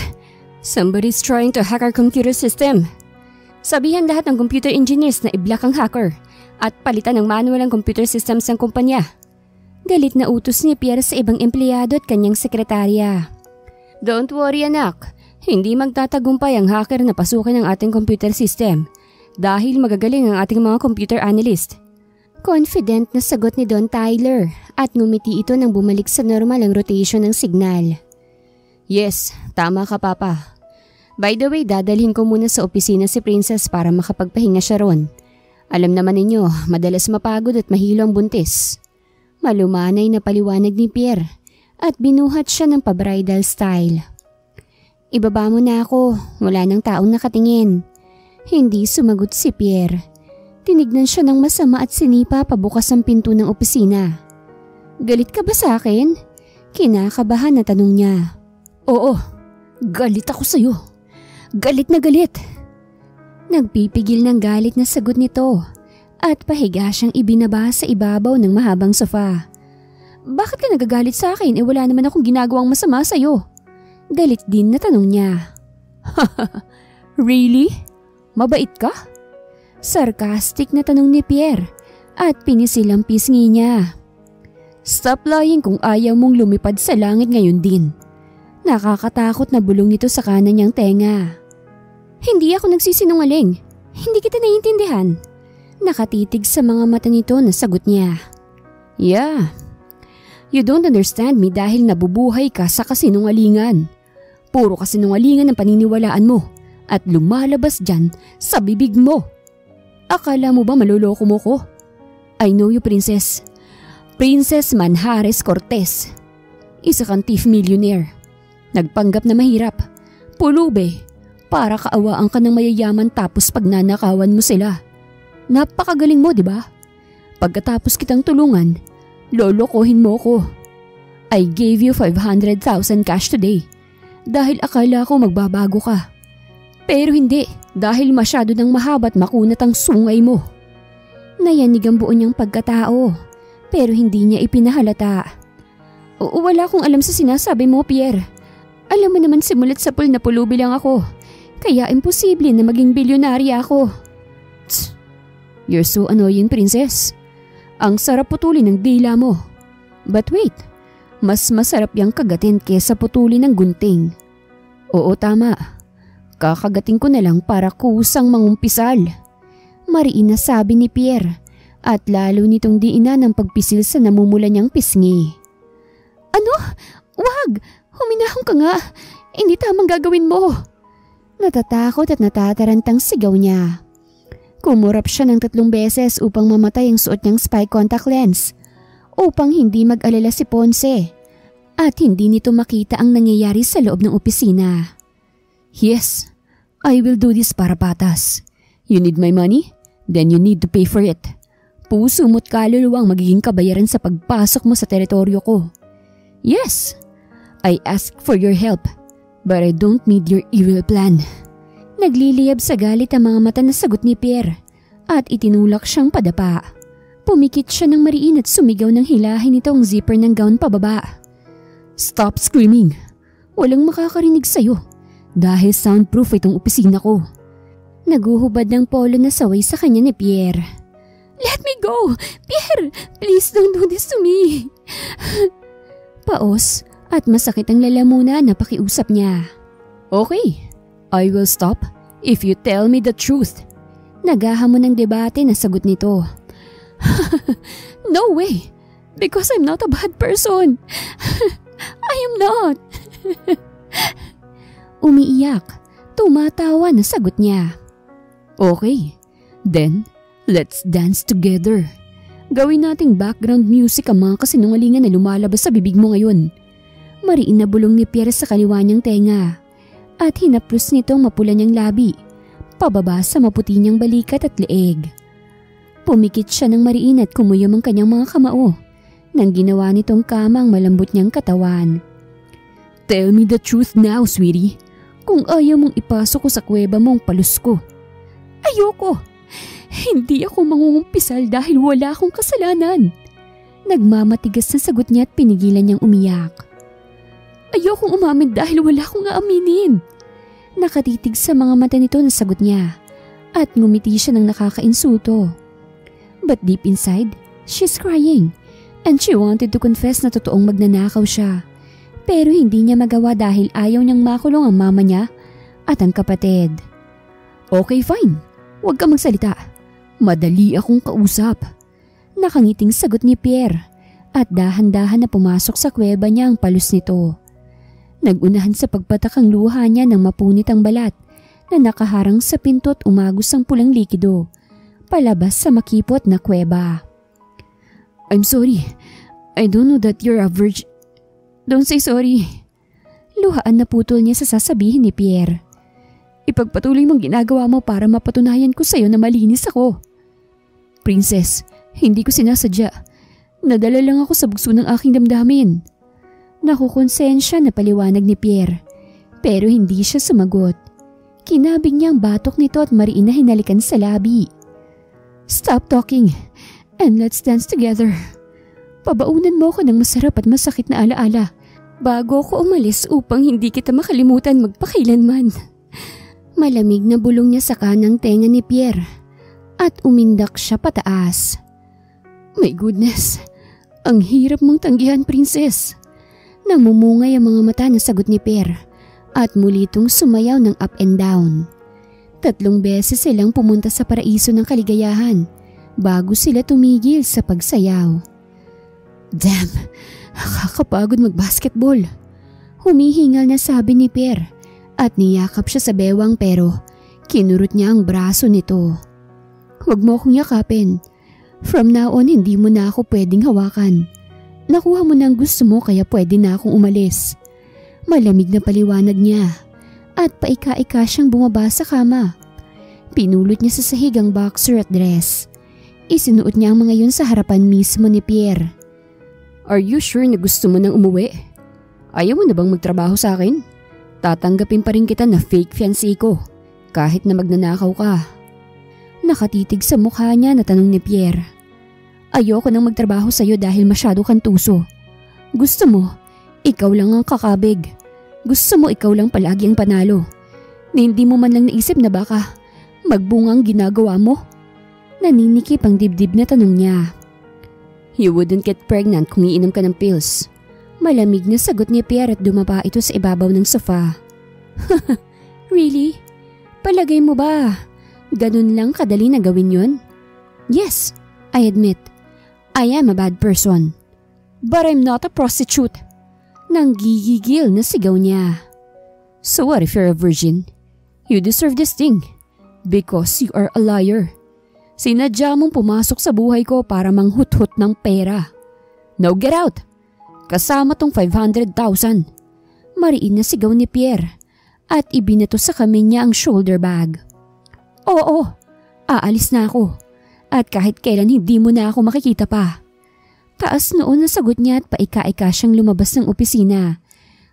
somebody's trying to hack our computer system. Sabihan lahat ng computer engineers na i-block ang hacker at palitan ng manual ang computer systems ng kumpanya. Galit na utos ni Pierre sa ibang empleyado at kanyang sekretarya. Don't worry anak, hindi magtatagumpay ang hacker na pasukin ang ating computer system dahil magagaling ang ating mga computer analyst. Confident na sagot ni Don Tyler at ngumiti ito nang bumalik sa normal ang rotation ng signal. Yes, tama ka papa. By the way, dadalhin ko muna sa opisina si Princess para makapagpahinga siya ron. Alam naman ninyo, madalas mapagod at mahilo ang buntis. Malumanay na paliwanag ni Pierre at binuhat siya ng pa-bridal style. Ibaba mo na ako, wala nang taong nakatingin. Hindi sumagot si Pierre. Tinignan siya ng masama at sinipa pabukas ang pinto ng opisina. Galit ka ba sa akin? Kinakabahan na tanong niya. Oo, galit ako sa'yo. Galit na galit. Nagpipigil ng galit na sagot nito at pahiga siyang ibinaba sa ibabaw ng mahabang sofa. Bakit ka nagagalit sa akin wala naman akong ginagawang masama sa'yo? Galit din na tanong niya. Really? Mabait ka? Sarcastic na tanong ni Pierre at pinisil ang pisngi niya. Stop lying kung ayaw mong lumipad sa langit ngayon din. Nakakatakot na bulong nito sa kanan niyang tenga. Hindi ako nagsisinungaling. Hindi kita naiintindihan. Nakatitig sa mga mata nito na sagot niya. Yeah. You don't understand me dahil nabubuhay ka sa kasinungalingan. Puro kasinungalingan ang paniniwalaan mo. At lumalabas dyan sa bibig mo. Akala mo ba maluloko mo ko? I know you, Princess. Princess Manjares Cortez. Isa kang thief millionaire. Nagpanggap na mahirap. Pulube. Para kaawaan ka ng mayayaman tapos pagnanakawan mo sila. Napakagaling mo, di ba? Pagkatapos kitang tulungan, lolokohin mo ko. I gave you 500,000 cash today. Dahil akala ko magbabago ka. Pero hindi, dahil masyado nang mahaba at makunat ang sungay mo. Nayanig ang buo niyang pagkatao, pero hindi niya ipinahalata. Wala akong alam sa sinasabi mo, Pierre. Alam mo naman simulat sa pool na pulubi lang ako, kaya imposible na maging bilyonarya ako. Tsk! You're so annoying, Princess. Ang sarap putulin ng dila mo. But wait, mas masarap yang kagatin kesa putulin ng gunting. Oo, tama. Kakagating ko na lang para kusang mangumpisal. Mariin na sabi ni Pierre at lalo nitong diinan ang pagpisil sa namumula niyang pisngi. Ano? Wag! Huminahon ka nga! Hindi tamang gagawin mo! Natatakot at natatarantang sigaw niya. Kumurap siya ng 3 beses upang mamatay ang suot niyang spy contact lens upang hindi mag-alala si Ponce at hindi nito makita ang nangyayari sa loob ng opisina. Yes, I will do this para patas. You need my money? Then you need to pay for it. Puso mo't kaluluwa ang magiging kabayaran sa pagpasok mo sa teritoryo ko. Yes, I ask for your help, but I don't need your evil plan. Nagliliyab sa galit ang mga mata na sagot ni Pierre at itinulak siyang padapa. Pumikit siya ng mariin at sumigaw ng hilahin nito ang zipper ng gown pababa. Stop screaming! Walang makakarinig sa'yo. Dahil soundproof itong opisina ko. Naguhubad ng polo na saway sa kanya ni Pierre. Let me go! Pierre, please don't do this to me. Paos at masakit ang lalamunan na pakiusap niya. Okay, I will stop if you tell me the truth. Naghahamon ng debate na sagot nito. No way, because I'm not a bad person. I am not. Umiiyak, tumatawa na sagot niya. Okay, then let's dance together. Gawin nating background music ang mga kasinungalingan na lumalabas sa bibig mo ngayon. Mariin na bulong ni Pierre sa kaliwa niyang tenga at hinaplos nitong mapula niyang labi, pababa sa maputi niyang balikat at leeg. Pumikit siya ng mariin at kumuyom ang kanyang mga kamao nang ginawa nitong kama ang malambot niyang katawan. Tell me the truth now, sweetie. Kung ayaw mong ipasok ko sa kuweba mong palus ko. Ayoko! Hindi ako mangungumpisal dahil wala akong kasalanan. Nagmamatigas na sagot niya at pinigilan niyang umiyak. Ayokong umamin dahil wala akong aaminin. Nakatitig sa mga mata nito na sagot niya at ngumiti siya ng nakakainsulto. But deep inside, she's crying and she wanted to confess na totoong magnanakaw siya. Pero hindi niya magawa dahil ayaw niyang makulong ang mama niya at ang kapatid. Okay, fine. Huwag ka magsalita. Madali akong kausap. Nakangiting sagot ni Pierre at dahan-dahan na pumasok sa kuweba niya ang palus nito. Nagunahan sa pagpatak ang luha niya ng mapunit ang balat na nakaharang sa pinto at umagos ang pulang likido palabas sa makipot na kuweba. I'm sorry. I don't know that you're a virgin. Don't say sorry. Luhaan na putol niya sa sasabihin ni Pierre. Ipagpatuloy mong ginagawa mo para mapatunayan ko sa'yo na malinis ako. Princess, hindi ko sinasadya. Nadala lang ako sa bugso ng aking damdamin. Nakukonsensya na paliwanag ni Pierre, pero hindi siya sumagot. Kinabig niya ang batok nito at mariin na hinalikan sa labi. Stop talking and let's dance together. Pabaunan mo ko ng masarap at masakit na alaala bago ko umalis upang hindi kita makalimutan magpakailanman. Malamig na bulong niya sa kanang tenga ni Pierre at umindak siya pataas. My goodness, ang hirap mong tanggihan, princess. Namumungay ang mga mata na sagot ni Pierre at muli itong sumayaw ng up and down. 3 beses silang pumunta sa paraiso ng kaligayahan bago sila tumigil sa pagsayaw. Damn, nakakapagod mag-basketball. Humihingal na sabi ni Pierre at niyakap siya sa bewang pero kinurot niya ang braso nito. Huwag mo akong yakapin. From now on hindi mo na ako pwedeng hawakan. Nakuha mo na ang gusto mo kaya pwede na akong umalis. Malamig na paliwanag niya at paika-ika siyang bumaba sa kama. Pinulot niya sa sahig ang boxer at dress. Isinuot niya ang mga yun sa harapan mismo ni Pierre. Are you sure na gusto mo nang umuwi? Ayaw mo na bang magtrabaho sa akin? Tatanggapin pa rin kita na fake fiancé ko kahit na magnanakaw ka. Nakatitig sa mukha niya na tanong ni Pierre. Ayoko nang magtrabaho sa'yo dahil masyado kang tuso. Gusto mo, ikaw lang ang kakabig. Gusto mo ikaw lang palagi ang panalo. Na hindi mo man lang naisip na baka magbungang ginagawa mo? Naninikip ang dibdib na tanong niya. You wouldn't get pregnant kung iinom ka ng pills. Malamig na sagot ni Pierre at dumapa ito sa ibabaw ng sofa. Really? Palagay mo ba ganun lang kadali na gawin yun? Yes, I admit. I am a bad person. But I'm not a prostitute. Nanggigigil na sigaw niya. So what if you're a virgin? You deserve this thing because you are a liar. Sinadya mong pumasok sa buhay ko para manghut-hut ng pera. Now get out! Kasama tong 500,000. Mariin na sigaw ni Pierre at ibinato sa kamay niya ang shoulder bag. Oo, aalis na ako at kahit kailan hindi mo na ako makikita pa. Taas noon na sagot niya at paika-ika siyang lumabas ng opisina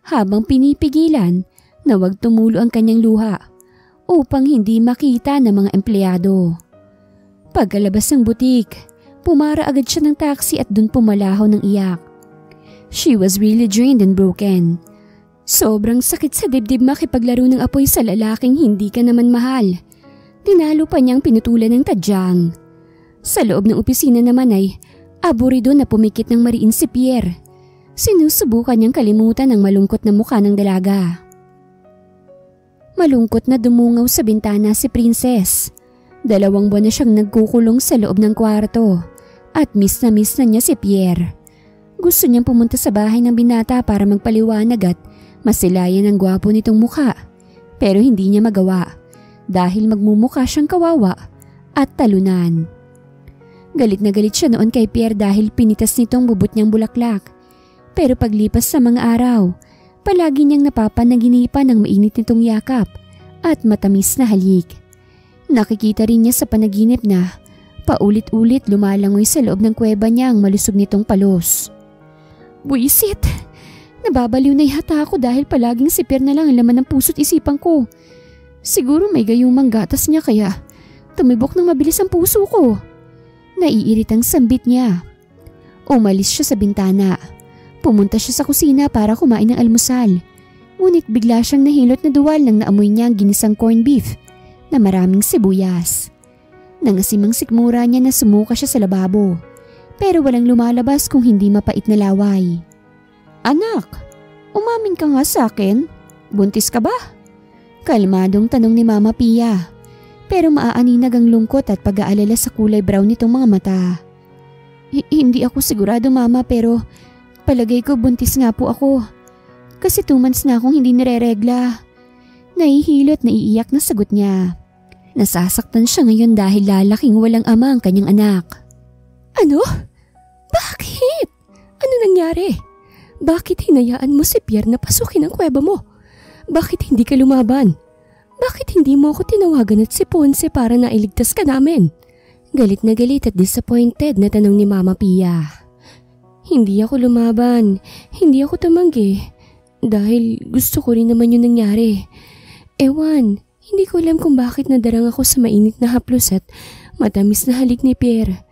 habang pinipigilan na wag tumulo ang kanyang luha upang hindi makita ng mga empleyado. Pagkalabas ng butik, pumara agad siya ng taxi at dun pumalaho ng iyak. She was really drained and broken. Sobrang sakit sa dibdib makipaglaro ng apoy sa lalaking hindi ka naman mahal. Tinalo pa niyang pinutulan ng tadyang. Sa loob ng opisina naman ay aburido na pumikit ng mariin si Pierre. Sinusubukan niyang kalimutan ang malungkot na mukha ng dalaga. Malungkot na dumungaw sa bintana si Princess. 2 buwan na siyang nagkukulong sa loob ng kwarto at miss na niya si Pierre. Gusto niyang pumunta sa bahay ng binata para magpaliwanag at masilayan ang gwapo nitong mukha. Pero hindi niya magawa dahil magmumukha siyang kawawa at talunan. Galit na galit siya noon kay Pierre dahil pinitas nitong bubot niyang bulaklak. Pero paglipas sa mga araw, palagi niyang napapanaginipan ng mainit nitong yakap at matamis na halik. Nakikita rin niya sa panaginip na paulit-ulit lumalangoy sa loob ng kuweba niya ang malusog nitong palos. Buisit! Nababaliw na yata ako dahil palaging si Pierre na lang ang laman ng puso't isipan ko. Siguro may gayumang gatas niya kaya tumibok ng mabilis ang puso ko. Naiiritang sambit niya. Umalis siya sa bintana. Pumunta siya sa kusina para kumain ng almusal. Ngunit bigla siyang nahilot na duwal nang naamoy niya ang ginisang corned beef na maraming sibuyas. Nangasimang sikmura niya na sumuka siya sa lababo. Pero walang lumalabas kung hindi mapait na laway. Anak, umamin ka nga sa akin. Buntis ka ba? Kalmadong tanong ni Mama Pia. Pero maaaninag ang lungkot at pag-aalala sa kulay brown nitong mga mata. Hindi ako sigurado mama pero palagay ko buntis nga po ako. Kasi 2 months na akong hindi nireregla. Nahihilo at naiiyak na sagot niya. Nasasaktan siya ngayon dahil lalaking walang ama ang kanyang anak. Ano? Bakit? Ano nangyari? Bakit hinayaan mo si Pierre na pasukin ang kuweba mo? Bakit hindi ka lumaban? Bakit hindi mo ako tinawagan at si Ponce para nailigtas ka namin? Galit na galit at disappointed na tanong ni Mama Pia. Hindi ako lumaban. Hindi ako tumanggi. Dahil gusto ko rin naman yung nangyari. Ewan, hindi ko alam kung bakit nadarang ako sa mainit na haplos at matamis na halik ni Pierre.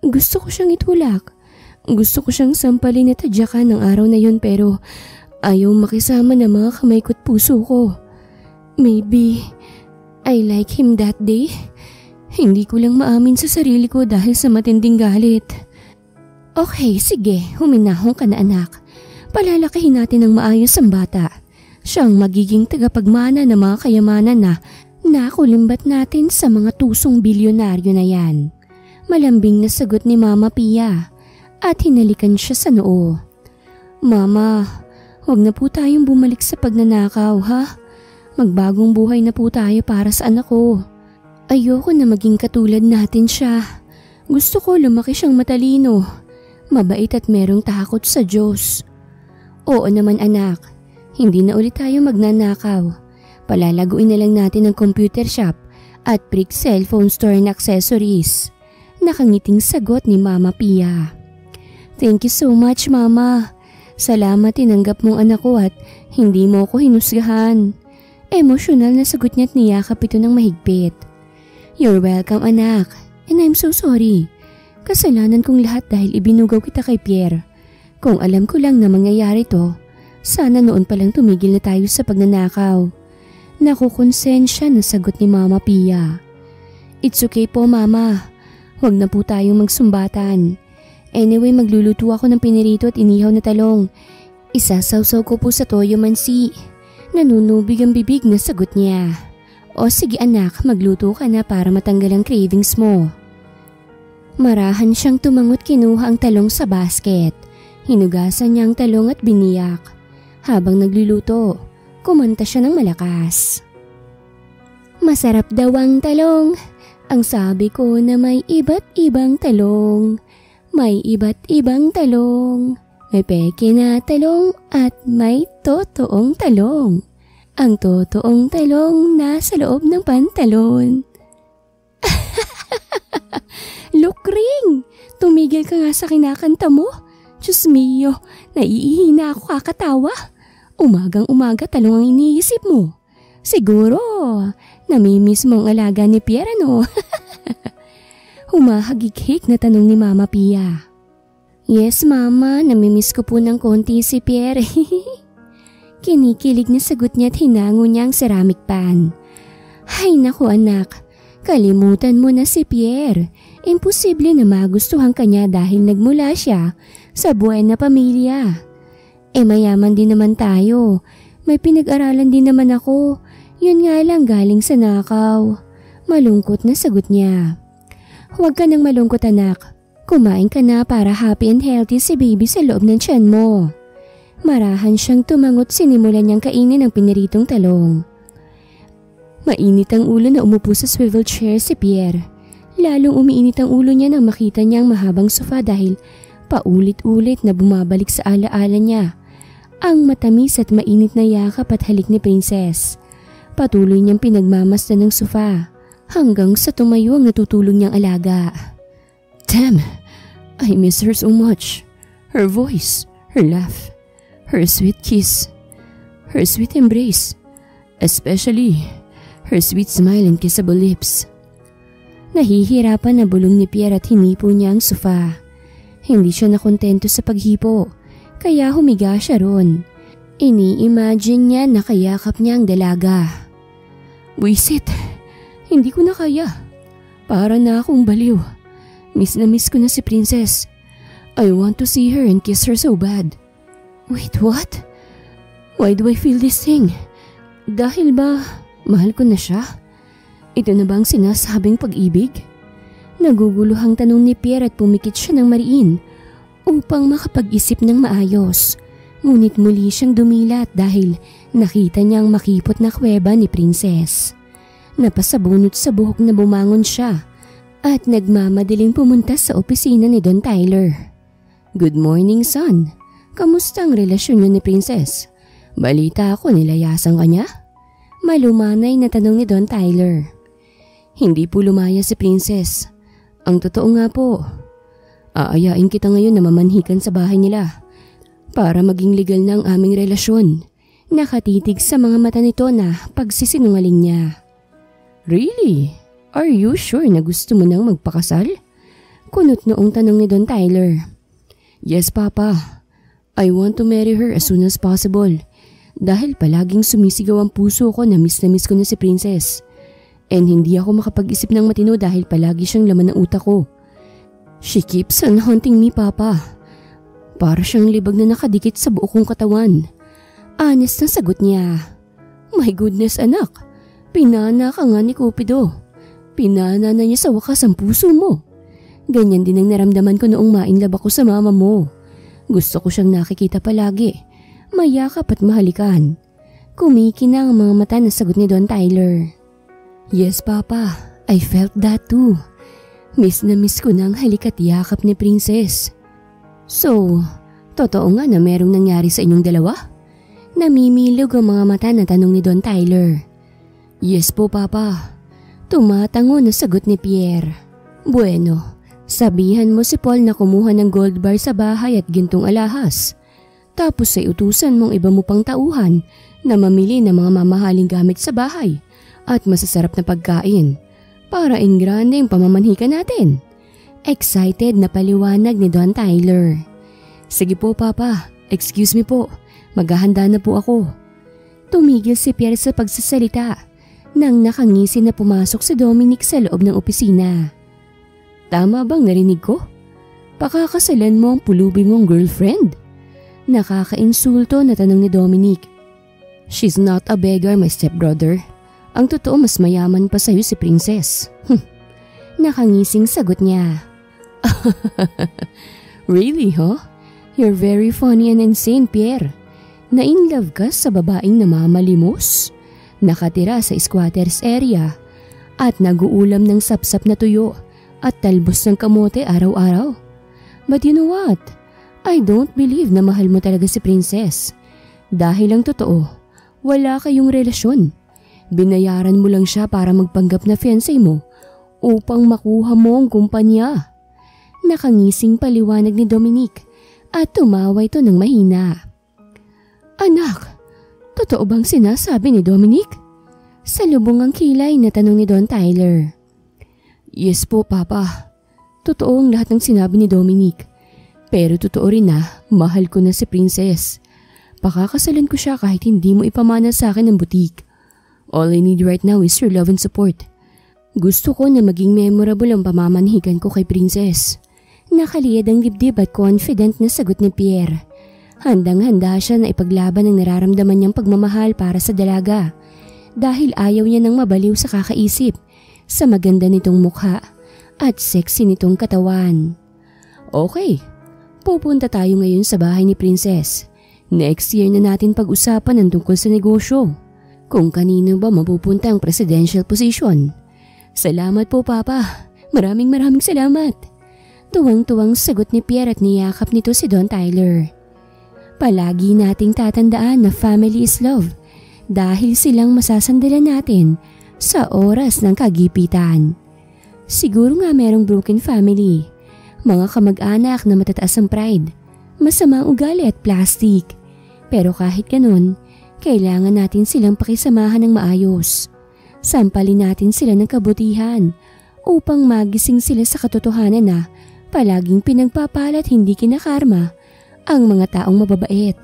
Gusto ko siyang itulak. Gusto ko siyang sampalin at tadyakan ng araw na yun pero ayaw makisama na mga kamay ko't puso ko. Maybe I like him that day. Hindi ko lang maamin sa sarili ko dahil sa matinding galit. Okay, sige, huminahon ka na anak. Palalakahin natin ng maayos ang bata. Siyang magiging tagapagmana ng mga kayamanan na nakulimbat natin sa mga tusong bilyonaryo na yan. Malambing na sagot ni Mama Pia at hinalikan siya sa noo. Mama, huwag na po tayong bumalik sa pagnanakaw ha? Magbagong buhay na po tayo para sa anak ko. Ayoko na maging katulad natin siya. Gusto ko lumaki siyang matalino, mabait at merong takot sa Diyos. Oo naman anak, hindi na ulit tayo magnanakaw. Palalaguin na lang natin ang computer shop at brick cellphone store na accessories. Nakangiting sagot ni Mama Pia. Thank you so much Mama. Salamat tinanggap mong anak ko at hindi mo ako hinusgahan. Emosyonal na sagot niya at niyakap ito ng mahigpit. You're welcome anak, and I'm so sorry. Kasalanan kong lahat dahil ibinugaw kita kay Pierre. Kung alam ko lang na mangyayari to, sana noon palang tumigil na tayo sa pagnanakaw. Nakukonsensya na sagot ni Mama Pia. It's okay po Mama, huwag na po tayong magsumbatan. Anyway magluluto ako ng pinirito at inihaw na talong. Isasawsaw ko po sa toyo mansi. Nanunubig ang bibig na sagot niya. O sige anak, magluto ka na para matanggal ang cravings mo. Marahan siyang tumangot kinuha ang talong sa basket. Hinugasan niya ang talong at biniyak. Habang nagluluto, kumanta siya ng malakas. Masarap daw ang talong. Ang sabi ko na may iba't ibang talong. May iba't ibang talong. May peke na talong at may totoong talong. Ang totoong talong nasa loob ng pantalon. Lukring! Tumigil ka nga sa kinakanta mo. Diyos mio, naiihina ako kakatawa. Umagang-umaga talong ang iniisip mo. Siguro, namimiss mo ang alaga ni Pierre no? Humahagik-hik na tanong ni Mama Pia. Yes Mama, namimiss ko po ng konti si Pierre. Kinikilig na sagot niya at hinango niya ang ceramic pan. Hay naku anak, Kalimutan mo na si Pierre. Imposible na magustuhan ka niya dahil nagmula siya sa buhay na pamilya. Mayaman din naman tayo. May pinag-aralan din naman ako. Yun nga lang galing sa nakaw. Malungkot na sagot niya. Huwag ka nang malungkot anak. Kumain ka na para happy and healthy si baby sa loob ng tiyan mo. Marahan siyang tumangot, sinimulan niyang kainin ang piniritong talong. Mainit ang ulo na umupo sa swivel chair si Pierre. Lalong umiinit ang ulo niya nang makita niya ang mahabang sofa dahil paulit-ulit na bumabalik sa alaala niya ang matamis at mainit na yakap at halik ni Princess. Patuloy niyang pinagmamasdan ng sofa hanggang sa tumayo ang natutulog niyang alaga. Damn, I miss her so much. Her voice, her laugh, her sweet kiss, her sweet embrace, especially her sweet smile and kissable lips. Nahihirapan na bulong ni Pierre at hinipo niya ang sofa. Hindi siya nakontento sa paghipo, kaya humiga siya ron. Ini-imagine niya na kayakap niya ang dalaga. Wisit, hindi ko na kaya. Para na akong baliw. Miss na miss ko na si Princess. I want to see her and kiss her so bad. Wait, what? Why do I feel this thing? Dahil ba mahal ko na siya? Ito na bang sinasabing pag-ibig? Naguguluhang tanong ni Pierre at pumikit siya ng mariin upang makapag-isip ng maayos. Ngunit muli siyang dumilat dahil nakita niyang makipot na kuweba ni Princess. Napasabunot sa buhok na bumangon siya at nagmamadaling pumunta sa opisina ni Don Tyler. Good morning, son. Kamusta ang relasyon niyo ni Princess? Balita ako nilayasan ka niya? Malumanay na tanong ni Don Tyler. Hindi po lumaya si Princess. Ang totoo nga po, aayain kita ngayon na mamanhikan sa bahay nila para maging legal na ang aming relasyon. Nakatitig sa mga mata nito na pagsisinungaling niya. Really? Are you sure na gusto mo nang magpakasal? Kunot noong tanong ni Don Tyler. Yes, Papa. I want to marry her as soon as possible. Dahil palaging sumisigaw ang puso ko na miss ko na si Princess. And hindi ako makapag-isip ng matino dahil palagi siyang laman ng utak ko. She keeps on haunting me, Papa. Para siyang libag na nakadikit sa buo kong katawan. Honest na sagot niya. My goodness, anak. Pinana ka nga ni Cupido. Pinana na niya sa wakas ang puso mo. Ganyan din ang naramdaman ko noong mainlab ako sa mama mo. Gusto ko siyang nakikita palagi. Mayakap at mahalikan. Kumikinang ang mga mata na sagot ni Don Tyler. Yes, Papa. I felt that too. Miss na miss ko na ang halik at yakap ni Princess. So, totoo nga na merong nangyari sa inyong dalawa? Namimilog ang mga mata na tanong ni Don Tyler. Yes po, Papa. Tumatango na sagot ni Pierre. Bueno, sabihan mo si Paul na kumuha ng gold bar sa bahay at gintong alahas. Tapos ay utusan mong iba mo pang tauhan na mamili ng mga mamahaling gamit sa bahay at masasarap na pagkain para in grande ang pamamanhikan natin. Excited na paliwanag ni Don Tyler. Sige po, Papa. Excuse me po. Maghahanda na po ako. Tumigil si Pierre sa pagsasalita nang nakangisi na pumasok si Dominic sa loob ng opisina. Tama bang narinig ko? Pakakasalan mo ang pulubi mong girlfriend? Nakakainsulto na tanong ni Dominic. She's not a beggar, my stepbrother. Ang totoo mas mayaman pa sa'yo si Princess. Nakangising sagot niya. Really, huh? You're very funny and insane, Pierre. Na-inlove ka sa babaeng namamalimos? Nakatira sa squatters area at nag-uulam ng sapsap na tuyo at talbos ng kamote araw-araw. But you know what? I don't believe na mahal mo talaga si Princess. Dahil ang totoo, wala kayong relasyon. Binayaran mo lang siya para magpanggap na fiancé mo upang makuha mo ang kumpanya. Nakangising paliwanag ni Dominic at tumawa ito ng mahina. Anak, totoo bang sinasabi ni Dominic? Salubong ang kilay na tanong ni Don Tyler. Yes po, Papa. Totoo ang lahat ng sinabi ni Dominic. Pero totoo rin na mahal ko na si Princess. Pakakasalan ko siya kahit hindi mo ipamana sa akin ang butik. All I need right now is your love and support. Gusto ko na maging memorable ang pamamanhigan ko kay Princess. Nakaliyad ang dibdib at confident na sagot ni Pierre. Handang-handa siya na ipaglaban ang nararamdaman niyang pagmamahal para sa dalaga dahil ayaw niya nang mabaliw sa kakaisip sa maganda nitong mukha at sexy nitong katawan. Okay, pupunta tayo ngayon sa bahay ni Princess. Next year na natin pag-usapan ang tungkol sa negosyo. Kung kanino ba mapupunta ang presidential position. Salamat po, Papa. Maraming salamat. Tuwang-tuwang sagot ni Pierre at niyakap nito si Don Tyler. Palagi nating tatandaan na family is love dahil silang masasandalan natin sa oras ng kagipitan. Siguro nga merong broken family, mga kamag-anak na matataas ang pride, masamang ugali at plastic. Pero kahit ganun, kailangan natin silang pakisamahan ng maayos. Sampalin natin sila ng kabutihan upang magising sila sa katotohanan na palaging pinagpapalat hindi kinakarma ang mga taong mababait.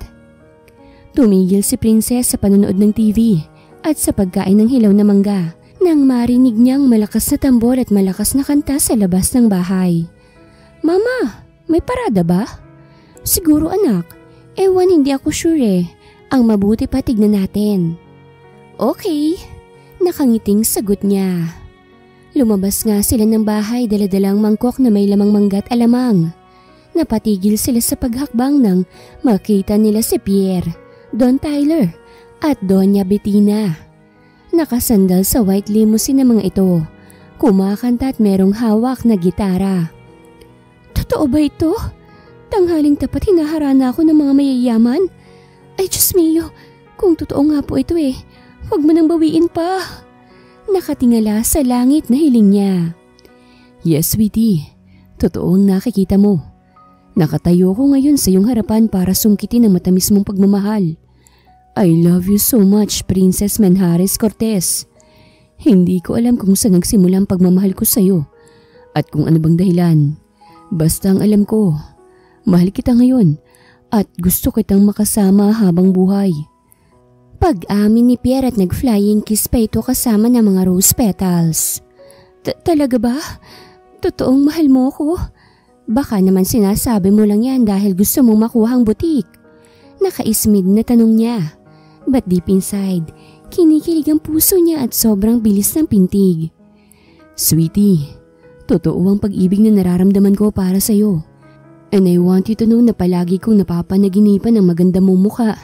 Tumigil si Princess sa panonood ng TV at sa pagkain ng hilaw na mangga nang marinig niyang malakas na tambor at malakas na kanta sa labas ng bahay. Mama, may parada ba? Siguro anak, ewan hindi ako sure eh. Ang mabuti pa tignan natin. Okay, nakangiting sagot niya. Lumabas nga sila ng bahay daladalang mangkok na may lamang mangga at alamang. Napatigil sila sa paghakbang nang makita nila si Pierre, Don Tyler at Doña Bettina. Nakasandal sa white limousine ng mga ito, kumakanta at merong hawak na gitara. Totoo ba ito? Tanghaling tapat hinaharana ako ng mga mayayaman? Ay Diyos mio, kung totoo nga po ito huwag mo nang bawiin pa. Nakatingala sa langit na hiling niya. Yes, sweetie. Totoong nakikita mo. Nakatayo ko ngayon sa iyong harapan para sungkitin ang matamis mong pagmamahal. I love you so much, Princess Manjares Cortez. Hindi ko alam kung saan nagsimula ang pagmamahal ko sa iyo at kung ano bang dahilan. Basta ang alam ko, mahal kita ngayon at gusto kitang makasama habang buhay. Pag-amin ni Pierre at nag-flying kiss pa ito kasama ng mga rose petals. Talaga ba? Totoong mahal mo ko? Baka naman sinasabi mo lang yan dahil gusto mong makuha ang butik. Nakaismid na tanong niya. But deep inside, kinikilig ang puso niya at sobrang bilis ng pintig. Sweetie, totoo ang pag-ibig na nararamdaman ko para sa iyo. And I want you to know na palagi kong napapanaginipan ang maganda mong mukha.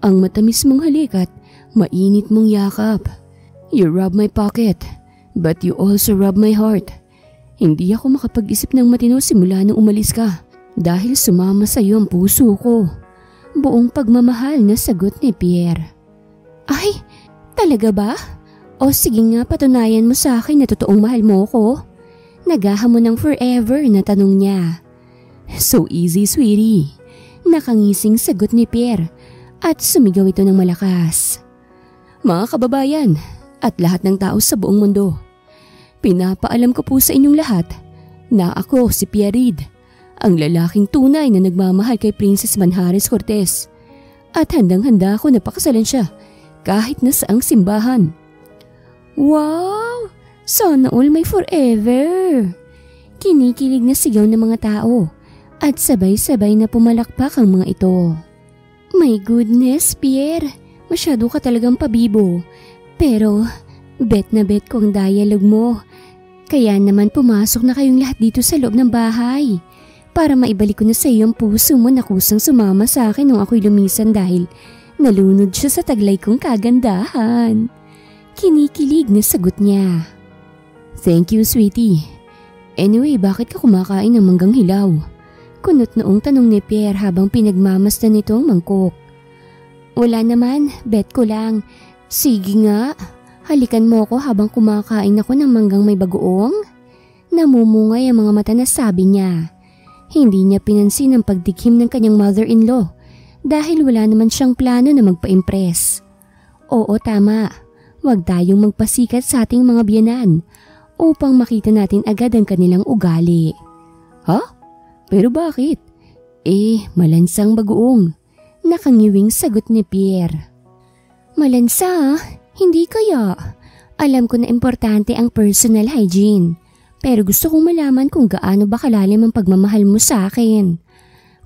Ang matamis mong halik at mainit mong yakap. You rub my pocket, but you also rub my heart. Hindi ako makapag-isip ng matino simula nung umalis ka dahil sumama sa iyo ang puso ko. Buong pagmamahal na sagot ni Pierre. Ay, talaga ba? O sige nga patunayan mo sa akin na totoong mahal mo ko. Naghahamon ng forever na tanong niya. So easy, sweetie. Nakangising sagot ni Pierre at sumigaw ito ng malakas. Mga kababayan at lahat ng tao sa buong mundo. Pinapaalam ko po sa inyong lahat na ako si Pierre Reid, ang lalaking tunay na nagmamahal kay Princess Manjares Cortez at handang-handa ako na pakasalan siya kahit na saang simbahan. Wow! Sana all may forever! Kinikilig na sigaw ng mga tao at sabay-sabay na pumalakpak ang mga ito. My goodness, Pierre! Masyado ka talagang pabibo. Pero bet na bet ko ang dialogue mo. Kaya naman pumasok na kayong lahat dito sa loob ng bahay para maibalik ko na sa iyo ang puso mo na kusang sumama sa akin nung ako'y lumisan dahil nalunod siya sa taglay kong kagandahan. Kinikilig na sagot niya. Thank you, sweetie. Anyway, bakit ka kumakain ng manggang hilaw? Kunot noong tanong ni Pierre habang pinagmamasdan nito ang mangkok. Wala naman, bet ko lang. Sige nga. Halikan mo ako habang kumakain ako ng manggang may bagoong? Namumungay ang mga mata na sabi niya. Hindi niya pinansin ang pagdikhim ng kanyang mother-in-law dahil wala naman siyang plano na magpa-impress. Oo, tama. Huwag tayong magpasikat sa ating mga biyanan upang makita natin agad ang kanilang ugali. Ha? Pero bakit? Malansang bagoong. Nakangiwing sagot ni Pierre. Malansa? Hindi kaya. Alam ko na importante ang personal hygiene, pero gusto kong malaman kung gaano ba kalalim ang pagmamahal mo sa akin.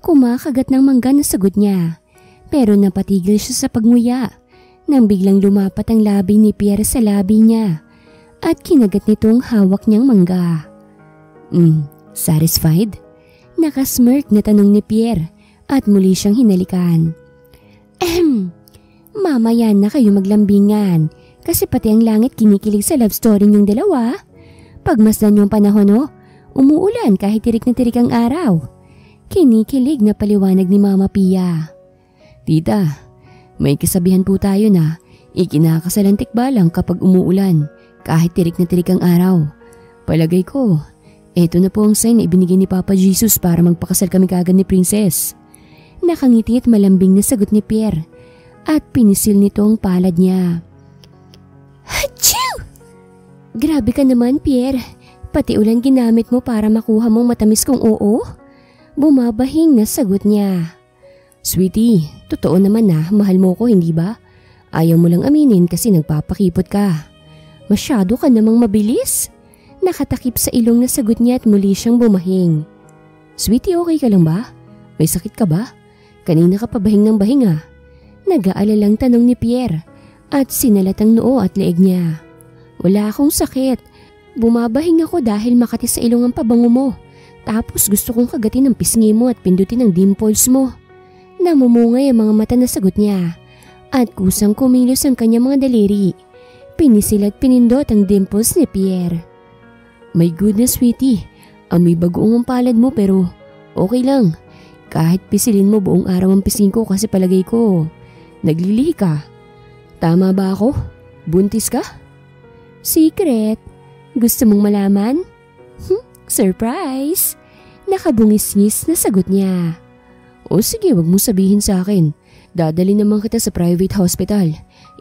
Kumakagat ng mangga na sagot niya, pero napatigil siya sa pagmuya nang biglang lumapat ang labi ni Pierre sa labi niya at kinagat nitong hawak niyang mangga. Satisfied? Nakasmirk na tanong ni Pierre at muli siyang hinalikan. Mamaya na kayo maglambingan kasi pati ang langit kinikilig sa love story niyong dalawa. Pagmasdan yung panahon umuulan kahit tirik na tirik ang araw. Kinikilig na paliwanag ni Mama Pia. Tita, may kasabihan po tayo na ikinakasalantik balang kapag umuulan kahit tirik na tirik ang araw. Palagay ko, eto na po ang sign na ibinigay ni Papa Jesus para magpakasal kami kaagad ni Princess. Nakangiti at malambing na sagot ni Pierre at pinisil nito ang palad niya. Achoo! Grabe ka naman, Pierre. Pati ulan ginamit mo para makuha mong matamis kong oo? Bumabahing na sagot niya. Sweetie, totoo naman na mahal mo ko, hindi ba? Ayaw mo lang aminin kasi nagpapakipot ka. Masyado ka namang mabilis. Nakatakip sa ilong na sagot niya at muli siyang bumahing. Sweetie, okay ka lang ba? May sakit ka ba? Kanina ka pa bahing ng bahing ah. Nag-aalalang tanong ni Pierre at sinalat ang noo at leeg niya. Wala akong sakit. Bumabahing ako dahil makati sa ilong ang pabango mo. Tapos gusto kong kagatin ang pisngi mo at pindutin ang dimples mo. Namumungay ang mga mata na sagot niya at kusang kumilos ang kanyang mga daliri. Pinisil at pinindot ang dimples ni Pierre. My goodness, sweetie. Amoy bagoong ang palad mo pero okay lang. Kahit pisilin mo buong araw ang pisngi ko kasi palagay ko naglilihi ka. Tama ba ako? Buntis ka? Secret. Gusto mong malaman? Surprise! Nakabungis-ngis na sagot niya. O sige, wag mo sabihin sa akin. Dadali naman kita sa private hospital.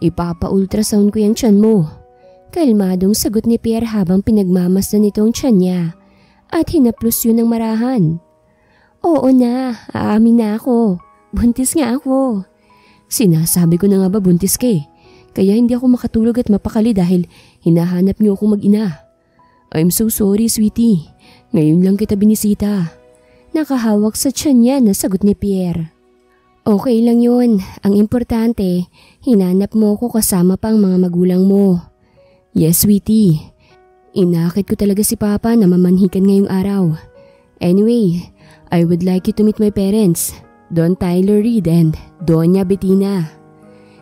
Ipapa-ultrasound ko yung tiyan mo. Kalmadong sagot ni Pierre habang pinagmamasdan nitong tiyan niya at hinaplos yun ng marahan. Oo na, aamin na ako. Buntis nga ako. Sinasabi ko na nga ba buntis ka eh. Kaya hindi ako makatulog at mapakali dahil hinahanap niyo akong mag-ina. I'm so sorry, sweetie. Ngayon lang kita binisita. Nakahawak sa tiyan niya na sagot ni Pierre. Okay lang yun. Ang importante, hinanap mo ko kasama pang mga magulang mo. Yes, sweetie. Inakit ko talaga si Papa na mamanhikan ngayong araw. Anyway, I would like you to meet my parents, Don Tyler Reed and Doña Bettina.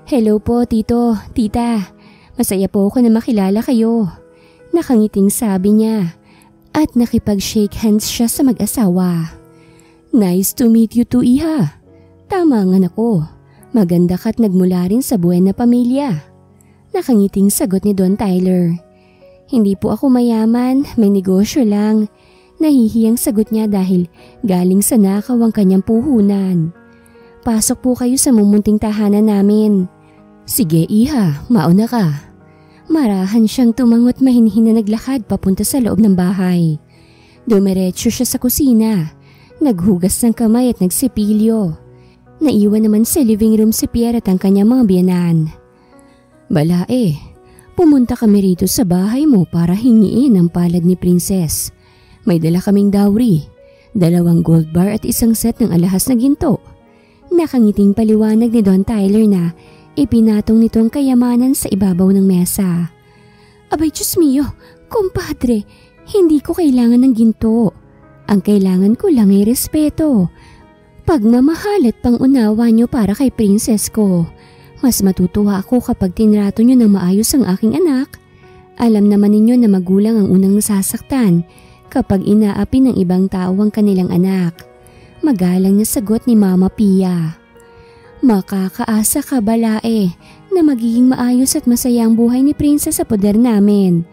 Hello po, Tito, Tita. Masaya po ako na makilala kayo. Nakangiting sabi niya at nakipag-shake hands siya sa mag-asawa. Nice to meet you too, Iha. Tama nga ako. Maganda ka't nagmula rin sa buwan na pamilya. Nakangiting sagot ni Don Tyler. Hindi po ako mayaman, may negosyo lang. Nahihiyang sagot niya dahil galing sa nakaw ang kanyang puhunan. Pasok po kayo sa mumunting tahanan namin. Sige, Iha, mauna ka. Marahan siyang tumangot mahinhin na naglakad papunta sa loob ng bahay. Dumiretso siya sa kusina. Naghugas ng kamay at nagsipilyo. Naiwan naman sa living room si Pierre at ang kanyang mga biyanan. Balae, pumunta kami rito sa bahay mo para hingiin ang palad ni Princess. May dala kaming dowry, 2 gold bar at isang set ng alahas na ginto. Nakangiting paliwanag ni Don Tyler na ipinatong nito ang kayamanan sa ibabaw ng mesa. Abay, Diyos mio, kumpadre, hindi ko kailangan ng ginto. Ang kailangan ko lang ay respeto. Pagmamahal at pangunawa niyo para kay princess ko. Mas matutuwa ako kapag tinrato niyo ng maayos ang aking anak. Alam naman ninyo na magulang ang unang nasasaktan kapag inaapi ng ibang tao ang kanilang anak. Magalang na sagot ni Mama Pia. Makakaasa ka, Balae, na magiging maayos at masaya ang buhay ni Princess sa poder namin.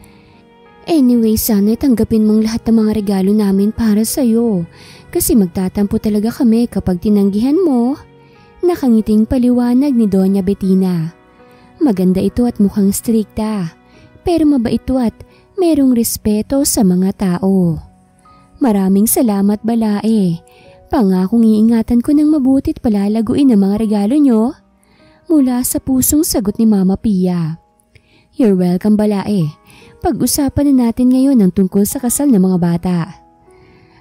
Anyway, sana'y tanggapin mong lahat ng mga regalo namin para sa'yo kasi magtatampo talaga kami kapag tinanggihan mo. Nakangiting paliwanag ni Doña Bettina. Maganda ito at mukhang strikta, pero mabait ito at merong respeto sa mga tao. Maraming salamat, Balae. Pangakong iingatan ko ng mabuti at palalaguin ang mga regalo nyo. Mula sa pusong sagot ni Mama Pia. You're welcome, Balae. Pag-usapan na natin ngayon ang tungkol sa kasal ng mga bata.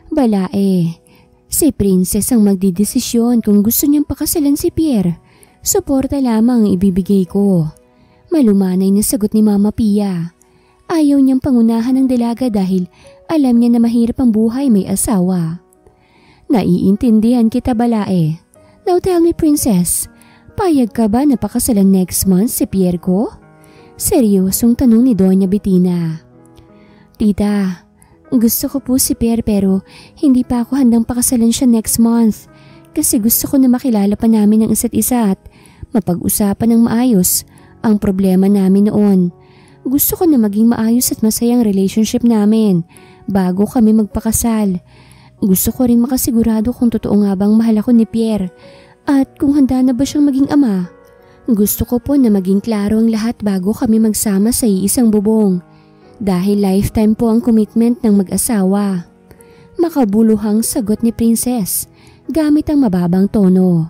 Balae, si Princess ang magdidesisyon kung gusto niyang pakasalan si Pierre. Suporta lamang ang ibibigay ko. Malumanay na sagot ni Mama Pia. Ayaw niyang pangunahan ng dalaga dahil alam niya na mahirap ang buhay may asawa. Naiintindihan kita, Balae. Now tell me, Princess, payag ka ba na pakasalan next month si Pierre ko? Seryosong tanong ni Doña Bettina. Tita, gusto ko po si Pierre pero hindi pa ako handang pakasalan siya next month kasi gusto ko na makilala pa namin ang isa't isa at mapag-usapan ng maayos ang problema namin noon. Gusto ko na maging maayos at masayang relationship namin bago kami magpakasal. Gusto ko rin makasigurado kung totoo nga bang mahal ako ni Pierre at kung handa na ba siyang maging ama. Gusto ko po na maging klaro ang lahat bago kami magsama sa iisang bubong dahil lifetime po ang commitment ng mag-asawa. Makabuluhang sagot ni Princess gamit ang mababang tono.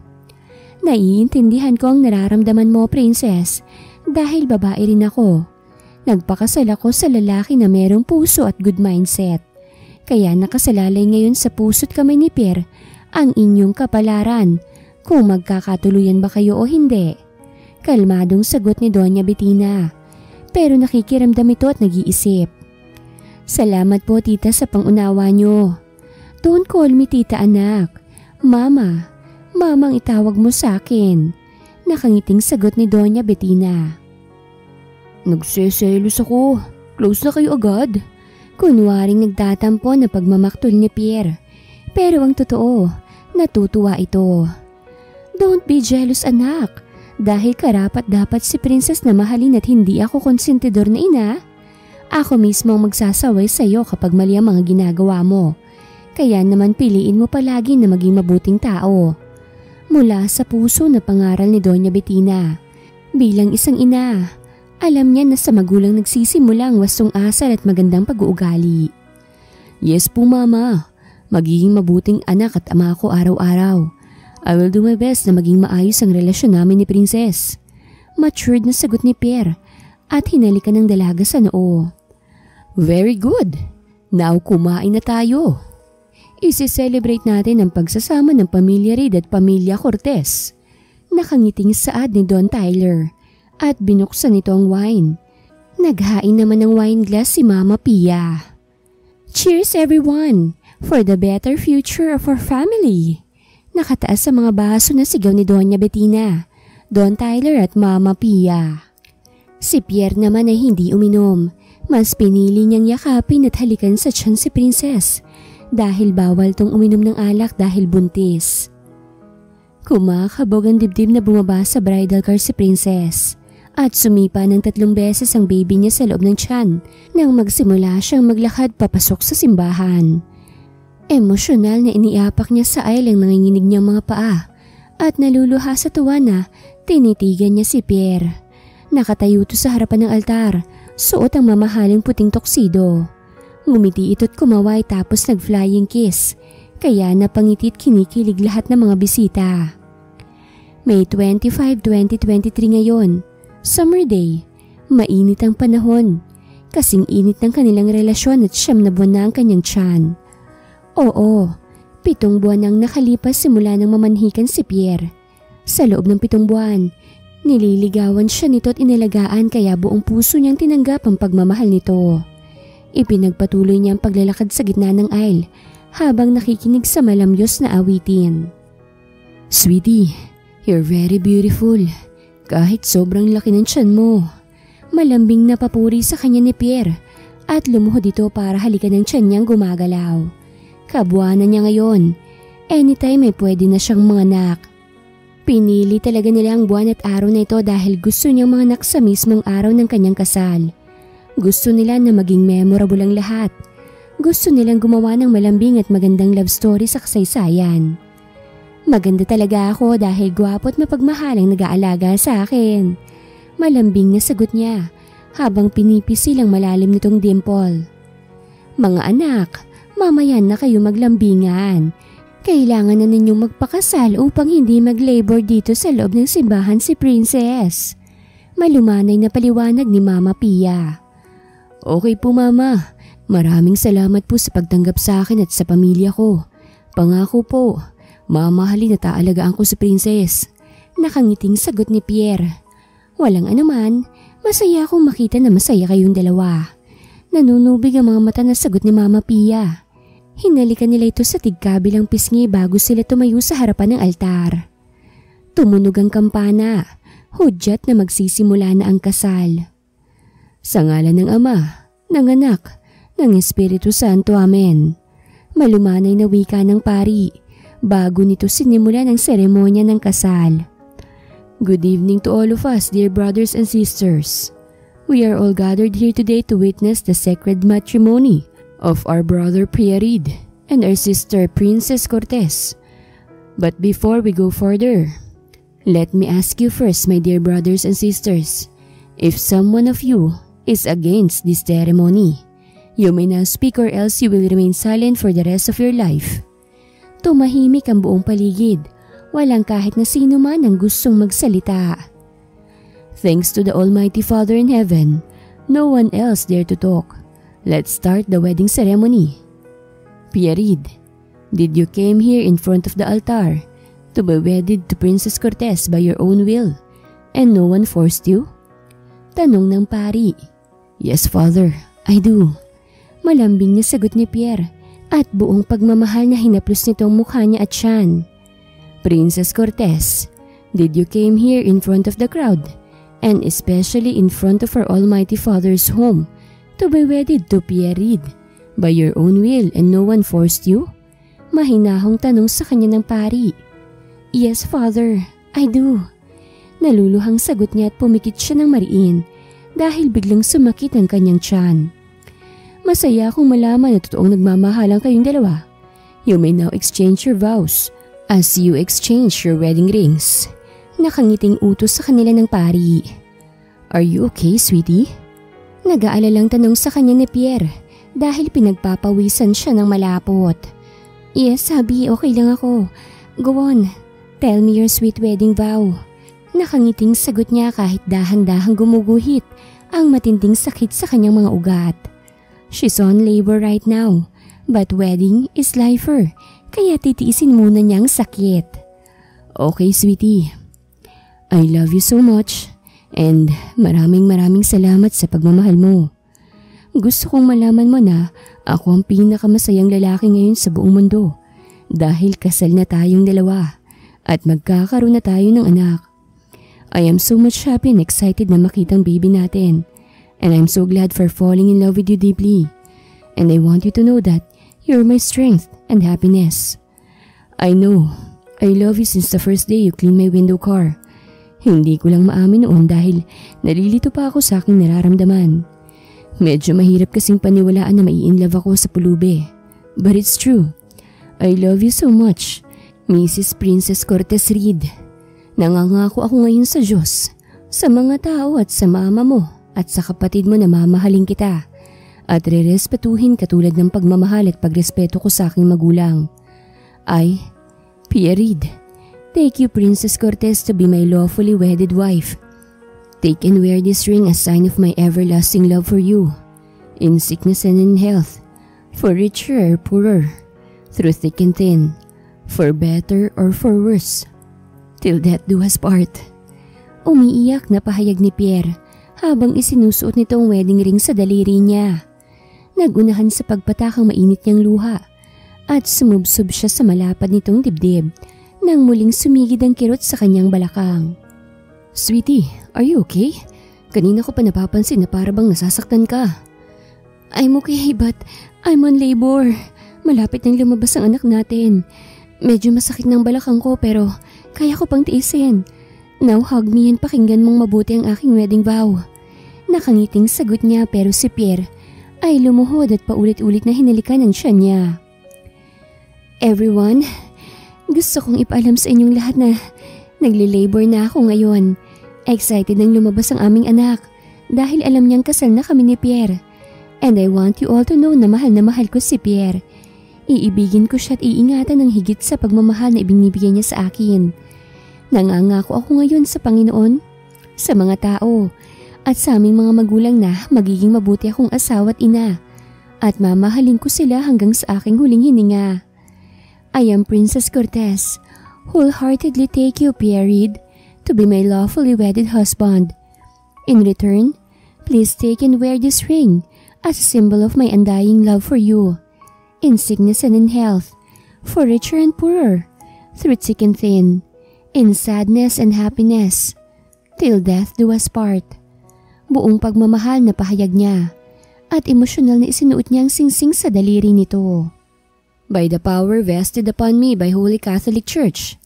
Naiintindihan ko ang nararamdaman mo, Princess, dahil babae rin ako. Nagpakasal ako sa lalaki na merong puso at good mindset. Kaya nakasalalay ngayon sa puso't kamay ni Pierre ang inyong kapalaran kung magkakatuluyan ba kayo o hindi. Kalmadong sagot ni Doña Bettina, pero nakikiramdam ito at nag-iisip. Salamat po, tita, sa pangunawa niyo. Don't call me tita, anak. Mama, mamang itawag mo sa akin. Nakangiting sagot ni Doña Bettina. Nagseselos ako. Close na kayo agad. Kunwaring nagtatampo na pagmamaktol ni Pierre. Pero ang totoo, natutuwa ito. Don't be jealous, anak. Dahil karapat dapat si Princess na mahalin at hindi ako konsentidor na ina. Ako mismo ang magsasaway sa iyo kapag mali ang mga ginagawa mo. Kaya naman piliin mo palagi na maging mabuting tao. Mula sa puso na pangaral ni Doña Bettina. Bilang isang ina, alam niya na sa magulang nagsisimula ang wastong asal at magandang pag-uugali. Yes po, Mama. Magiging mabuting anak at ama ako araw-araw. I will do my best na maging maayos ang relasyon namin ni Princess. Matured na sagot ni Pierre at hinalikan ng dalaga sa noo. Very good. Now kumain na tayo. Isi-celebrate natin ang pagsasama ng Pamilya Reid at Pamilya Cortez. Nakangiting saad ni Don Tyler at binuksan nito ang wine. Naghain naman ng wine glass si Mama Pia. Cheers everyone for the better future of our family. Nakataas sa mga baso na sigaw ni Doña Bettina, Don Tyler at Mama Pia. Si Pierre naman ay hindi uminom. Mas pinili niyang yakapin at halikan sa tiyan si Princess dahil bawal tong uminom ng alak dahil buntis. Kumakabog ang dibdib na bumaba sa bridal car si Princess at sumipa ng 3 beses ang baby niya sa loob ng tiyan nang magsimula siyang maglakad papasok sa simbahan. Emosyonal na iniapak niya sa aisle ang nanginginig niyang mga paa at naluluha sa tuwa na tinitigan niya si Pierre. Nakatayo ito sa harapan ng altar, suot ang mamahaling puting toksido. Ngumiti ito't kumaway tapos nag-flying kiss, kaya napangiti at kinikilig lahat ng mga bisita. May 25, 2023 ngayon, summer day, mainit ang panahon, kasing init ng kanilang relasyon at 9 na buwan na ang kanyang tiyan. Oo, 7 buwan nang nakalipas simula nang mamanhikan si Pierre. Sa loob ng 7 buwan, nililigawan siya nito at inalagaan kaya buong puso niyang tinanggap ang pagmamahal nito. Ipinagpatuloy niya ang paglalakad sa gitna ng aisle habang nakikinig sa malamyos na awitin. Sweetie, you're very beautiful. Kahit sobrang laki ng tiyan mo. Malambing na papuri sa kanya ni Pierre at lumuhod ito para halikan ng tiyan niyang gumagalaw. Kabuanan niya ngayon. Anytime ay pwede na siyang manganak. Pinili talaga nila ang buwan at araw na ito dahil gusto niyang manganak sa mismong araw ng kanyang kasal. Gusto nila na maging memorable ang lahat. Gusto nilang gumawa ng malambing at magandang love story sa kasaysayan. Maganda talaga ako dahil gwapo at mapagmahalang nag-aalaga sa akin. Malambing na sagot niya habang pinipisil ang malalim nitong dimple. Mga anak, mamaya na kayo maglambingan. Kailangan na ninyong magpakasal upang hindi mag-labor dito sa loob ng simbahan si Princess. Malumanay na paliwanag ni Mama Pia. Okay po Mama, maraming salamat po sa pagtanggap sa akin at sa pamilya ko. Pangako po, mamahalin at aalagaan ko si Princess. Nakangiting sagot ni Pierre. Walang anuman, masaya akong makita na masaya kayong dalawa. Nanunubig ang mga mata na sagot ni Mama Pia. Hinalikan nila ito sa tigkabilang pisngi bago sila tumayo sa harapan ng altar. Tumunog ang kampana, hudyat na magsisimula na ang kasal. Sa ngalan ng Ama, ng Anak, ng Espiritu Santo, Amen. Malumanay na wika ng pari bago nito sinimulan ang seremonya ng kasal. Good evening to all of us, dear brothers and sisters. We are all gathered here today to witness the sacred matrimony of our brother Pierid and our sister Princess Cortez. But before we go further, let me ask you first, my dear brothers and sisters, if someone of you is against this ceremony, you may now speak or else you will remain silent for the rest of your life. Tumahimik ang buong paligid. Walang kahit na sino man ang gustong magsalita. Thanks to the Almighty Father in heaven, no one else dare to talk. Let's start the wedding ceremony. Pierid, did you came here in front of the altar to be wedded to Princess Cortez by your own will and no one forced you? Tanong ng pari. Yes, Father, I do. Malambing na sagot ni Pierre at buong pagmamahal na hinaplos nitong mukha niya at tiyan. Princess Cortez, did you came here in front of the crowd and especially in front of our Almighty Father's home to be wedded to Pierid by your own will and no one forced you? Mahinahong tanong sa kanya ng pari. Yes, Father, I do. Naluluhang sagot niya at pumikit siya ng mariin dahil biglang sumakit ang kanyang tiyan. Masaya akong malaman na totoong nagmamahalan kayong dalawa. You may now exchange your vows as you exchange your wedding rings. Nakangiting utos sa kanila ng pari. Are you okay, sweetie? Nag-aalalang tanong sa kanya ni Pierre dahil pinagpapawisan siya ng malapot. Yes, Sabi, okay lang ako. Go on, tell me your sweet wedding vow. Nakangiting sagot niya kahit dahan-dahang gumuguhit ang matinding sakit sa kanyang mga ugat. She's on labor right now, but wedding is lifer, kaya titiisin muna niyang sakit. Okay, sweetie. I love you so much and maraming salamat sa pagmamahal mo. Gusto kong malaman mo na ako ang pinakamasayang lalaki ngayon sa buong mundo dahil kasal na tayong dalawa at magkakaroon na tayo ng anak. I am so much happy and excited na makitang baby natin and I'm so glad for falling in love with you deeply and I want you to know that you're my strength and happiness. I know, I love you since the first day you cleaned my window car. Hindi ko lang maamin noon dahil nalilito pa ako sa aking nararamdaman. Medyo mahirap kasing paniwalaan na mai-inlove ako sa pulube. But it's true. I love you so much, Mrs. Princess Cortez Reed. Nangangako ako ngayon sa Diyos, sa mga tao at sa mama mo at sa kapatid mo na mamahalin kita at rerespetuhin katulad ng pagmamahal at pagrespeto ko sa aking magulang. I, Pierre Reed, take you Princess Cortez to be my lawfully wedded wife. Take and wear this ring as sign of my everlasting love for you, in sickness and in health, for richer or poorer, through thick and thin, for better or for worse, till death do us part. Umiiyak na pahayag ni Pierre habang isinusuot nitong wedding ring sa daliri niya. Nagunahan sa pagpatakang mainit niyang luha at sumubsob siya sa malapad nitong dibdib nang muling sumigid ang kirot sa kanyang balakang. Sweetie, are you okay? Kanina ko pa napapansin na para bang nasasaktan ka. I'm okay but I'm on labor. Malapit nang lumabas ang anak natin. Medyo masakit ng balakang ko pero kaya ko pang tiisin. Now hug me and pakinggan mong mabuti ang aking wedding vow. Nakangiting sagot niya pero si Pierre ay lumuhod at paulit-ulit na hinalikan ang tiyan niya. Everyone, gusto kong ipaalam sa inyong lahat na nagli-labor na ako ngayon. Excited nang lumabas ang aming anak dahil alam niyang kasal na kami ni Pierre. And I want you all to know na mahal ko si Pierre. Iibigin ko siya at iingatan ng higit sa pagmamahal na ibinibigay niya sa akin. Nangangako ako ngayon sa Panginoon, sa mga tao, at sa aming mga magulang na magiging mabuti akong asawa at ina, at mamahalin ko sila hanggang sa aking huling hininga. I am Princess Cortez, wholeheartedly take you, Pierre Reid, to be my lawfully wedded husband. In return, please take and wear this ring as a symbol of my undying love for you, in sickness and in health, for richer and poorer, through thick and thin, in sadness and happiness, till death do us part. Buong pagmamahal na pahayag niya, at emosyonal na isinuot niya ang singsing sa daliri nito. By the power vested upon me by Holy Catholic Church,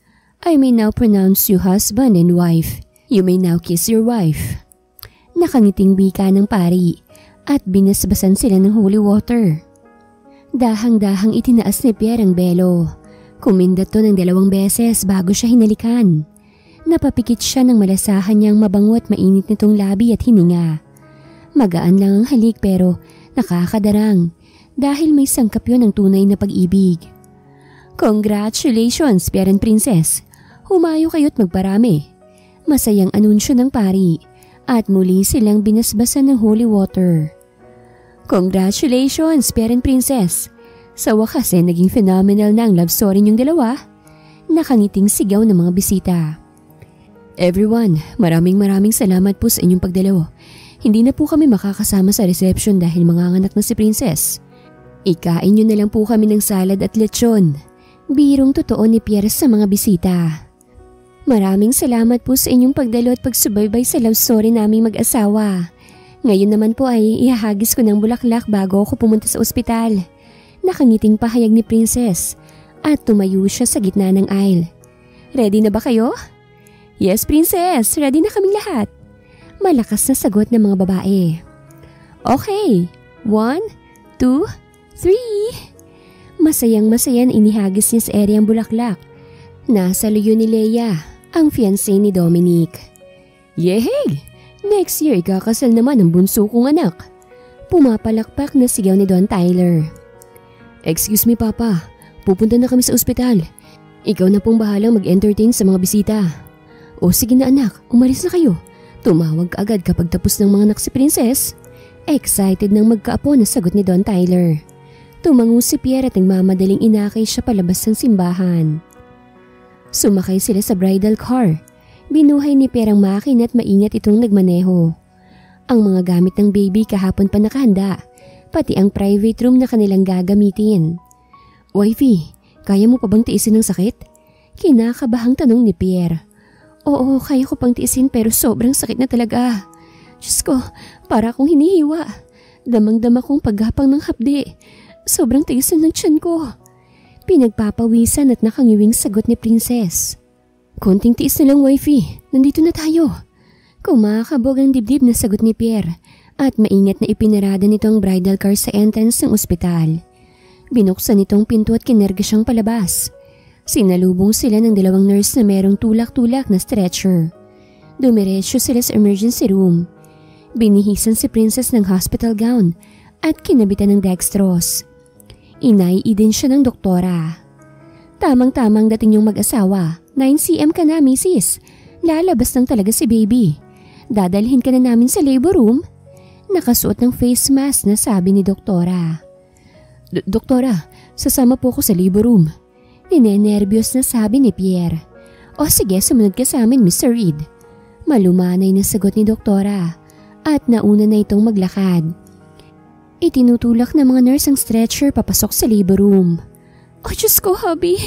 I may now pronounce you husband and wife. You may now kiss your wife. Nakangiting wika ng pari at binasbasan sila ng holy water. Dahang-dahang itinaas ni Pierre ang belo. Kumindat to ng 2 beses bago siya hinalikan. Napapikit siya ng malasahan niyang mabango at mainit nitong labi at hininga. Magaan lang ang halik pero nakakadarang dahil may sangkap yun ng tunay na pag-ibig. Congratulations, Pierre and Princess! Humayo kayo't magparami. Masayang anunsyo ng pari at muli silang binasbasan ng holy water. Congratulations, Pierre and Princess! Sa wakas naging phenomenal na ang love story niyong dalawa. Nakangiting sigaw ng mga bisita. Everyone, maraming salamat po sa inyong pagdalaw. Hindi na po kami makakasama sa reception dahil manganganak na si Princess. Ikain niyo na lang po kami ng salad at lechon. Birong totoo ni Pierre sa mga bisita. Maraming salamat po sa inyong pagdalo at pagsubaybay sa love story naming mag-asawa. Ngayon naman po ay ihahagis ko ng bulaklak bago ako pumunta sa ospital. Nakangiting pahayag ni Princess at tumayo siya sa gitna ng aisle. Ready na ba kayo? Yes, Princess. Ready na kaming lahat. Malakas na sagot ng mga babae. Okay. 1, 2, 3. Masayang-masayan inihagis niya sa area ang bulaklak. Nasa luyo ni Leia, ang fiancé ni Dominic. Yehey! Next year ikakasal naman ang bunso kong anak. Pumapalakpak na sigaw ni Don Tyler. Excuse me, Papa. Pupunta na kami sa ospital. Ikaw na pong bahalang mag-entertain sa mga bisita. O sige na anak, umalis na kayo. Tumawag ka agad kapag tapos ng mga anak si Princess. Excited nang magkaapo na sagot ni Don Tyler. Tumango si Pierre at nagmamadaling inakay siya palabas ng simbahan. Sumakay sila sa bridal car. Binuhay ni Pierre ang makina at maingat itong nagmaneho. Ang mga gamit ng baby kahapon pa nakahanda, pati ang private room na kanilang gagamitin. Wifey, kaya mo pa bang tiisin ng sakit? Kinakabahang tanong ni Pierre. Oo, kaya ko pang tiisin pero sobrang sakit na talaga. Diyos ko, para akong hinihiwa. Damang-dama kong paghapang ng hapdi. Sobrang tigas ng tiyan ko. Pinagpapawisan at nakangiwing sagot ni Princess. Konting tiis na lang, wifey. Nandito na tayo. Kumakabog ang dibdib na sagot ni Pierre at maingat na ipinarada nito ang bridal car sa entrance ng ospital. Binuksan nitong pinto at kinerga siyang palabas. Sinalubong sila ng 2 nurse na merong tulak-tulak na stretcher. Dumiretso sila sa emergency room. Binihisan si Princess ng hospital gown at kinabitan ng dextrose. Inai din siya ng doktora. Tamang-tamang dating yung mag-asawa. 9 cm ka na, Mrs. Lalabas lang talaga si baby. Dadalhin ka na namin sa labor room. Nakasuot ng face mask na sabi ni doktora. Doktora, sasama po ako sa labor room. Ninenervyos na sabi ni Pierre. O sige, sumunod ka sa amin, Mr. Reid. Malumanay na sagot ni doktora at nauna na itong maglakad. Itinutulak ng mga nurse ang stretcher papasok sa labor room. Oh, Diyos ko, hubby.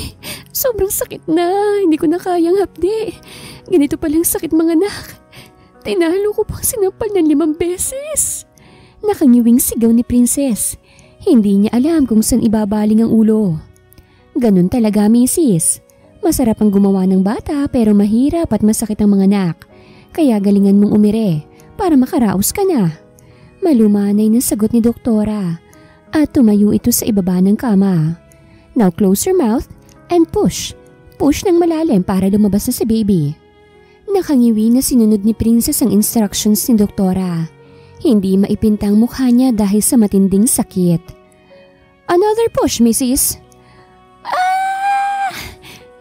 Sobrang sakit na. Hindi ko na kayang hapdi. Ganito palang sakit mga anak. Tinalo ko pang sinampal ng 5 beses. Nakangiwing sigaw ni Princess. Hindi niya alam kung saan ibabaling ang ulo. Ganun talaga, Mrs. Masarap ang gumawa ng bata pero mahirap at masakit ang mga anak. Kaya galingan mong umire para makaraos ka na. Malumanay na sagot ni doktora at tumayo ito sa ibaba ng kama. Now close your mouth and push. Push ng malalim para lumabas na si baby. Nakangiwi na sinunod ni Princess ang instructions ni doktora. Hindi maipintang mukha niya dahil sa matinding sakit. Another push, Mrs.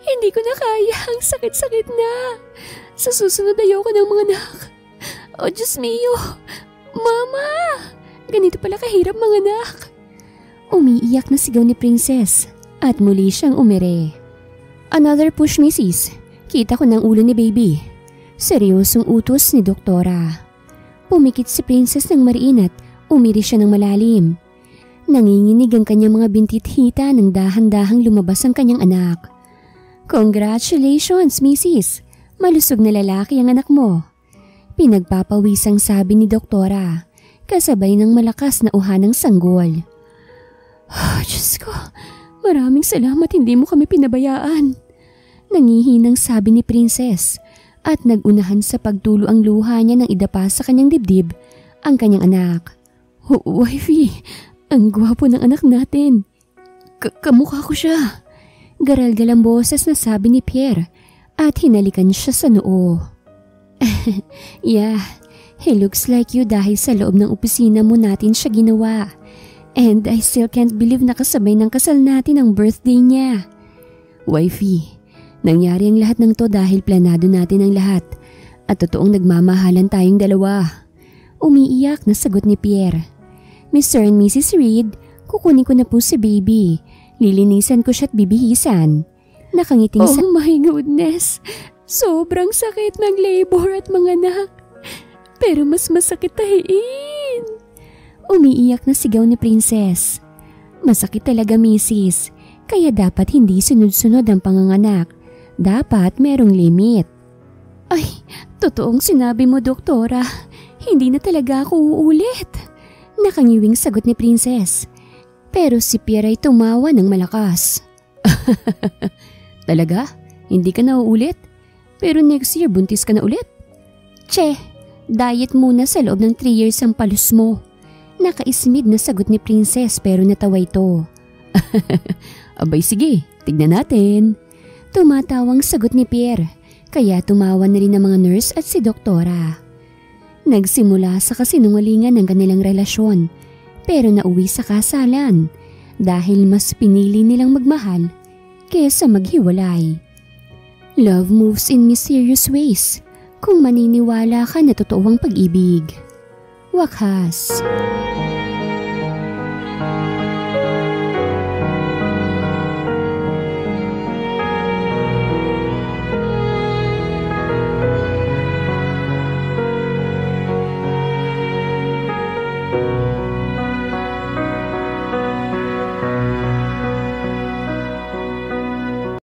Hindi ko na kaya. Ang sakit-sakit na. Sa susunod ayoko ng mga anak. Oh, Diyos mio! Mama! Ganito pala kahirap mga anak. Umiiyak na sigaw ni Princess at muli siyang umere. Another push, Mrs. Kita ko ng ulo ni baby. Seryosong utos ni Doktora. Pumikit si Princess ng mariin at umiri siya ng malalim. Nanginginig ang kanyang mga bintit hita nang dahan-dahang lumabas ang kanyang anak. Congratulations, Mrs. Malusog na lalaki ang anak mo. Pinagpapawisang sabi ni Doktora, kasabay ng malakas na uha ng sanggol. Diyos ko, maraming salamat hindi mo kami pinabayaan. Nangihinang sabi ni Princess at nagunahan sa pagtulo ang luha niya nang idapa sa kanyang dibdib ang kanyang anak. Wifey, ang gwapo ng anak natin. Kamukha ko siya. Garalgal ang boses na sabi ni Pierre at hinalikan siya sa noo. Yeah, he looks like you dahil sa loob ng opisina mo natin siya ginawa. And I still can't believe nakasabay ng kasal natin ang birthday niya. Wifey, nangyari ang lahat ng to dahil planado natin ang lahat at totoong nagmamahalan tayong dalawa. Umiiyak na sagot ni Pierre. Mr. and Mrs. Reed, kukunin ko na po si baby. Lilinisan ko siya at bibihisan. Nakangiting Oh my goodness! Sobrang sakit ng labor at mga anak. Pero mas masakit tahiin. Umiiyak na sigaw ni Princess. Masakit talaga, Mrs. Kaya dapat hindi sunod-sunod ang panganganak. Dapat merong limit. Ay, totoong sinabi mo, Doktora. Hindi na talaga ako uulit. Nakangiwing sagot ni Princess. Pero si Pierre ay tumawa ng malakas. Talaga? Hindi ka na uulit? Pero next year buntis ka na ulit? Che, diet muna sa loob ng 3 years ang palus mo. Nakaismid na sagot ni Princess pero natawa ito. Abay sige, tignan natin. Tumatawang sagot ni Pierre, kaya tumawa na rin ang mga nurse at si Doktora. Nagsimula sa kasinungalingan ng kanilang relasyon pero nauwi sa kasalan dahil mas pinili nilang magmahal kaysa maghiwalay. Love moves in mysterious ways kung maniniwala ka na totoo ang pag-ibig. Wakas.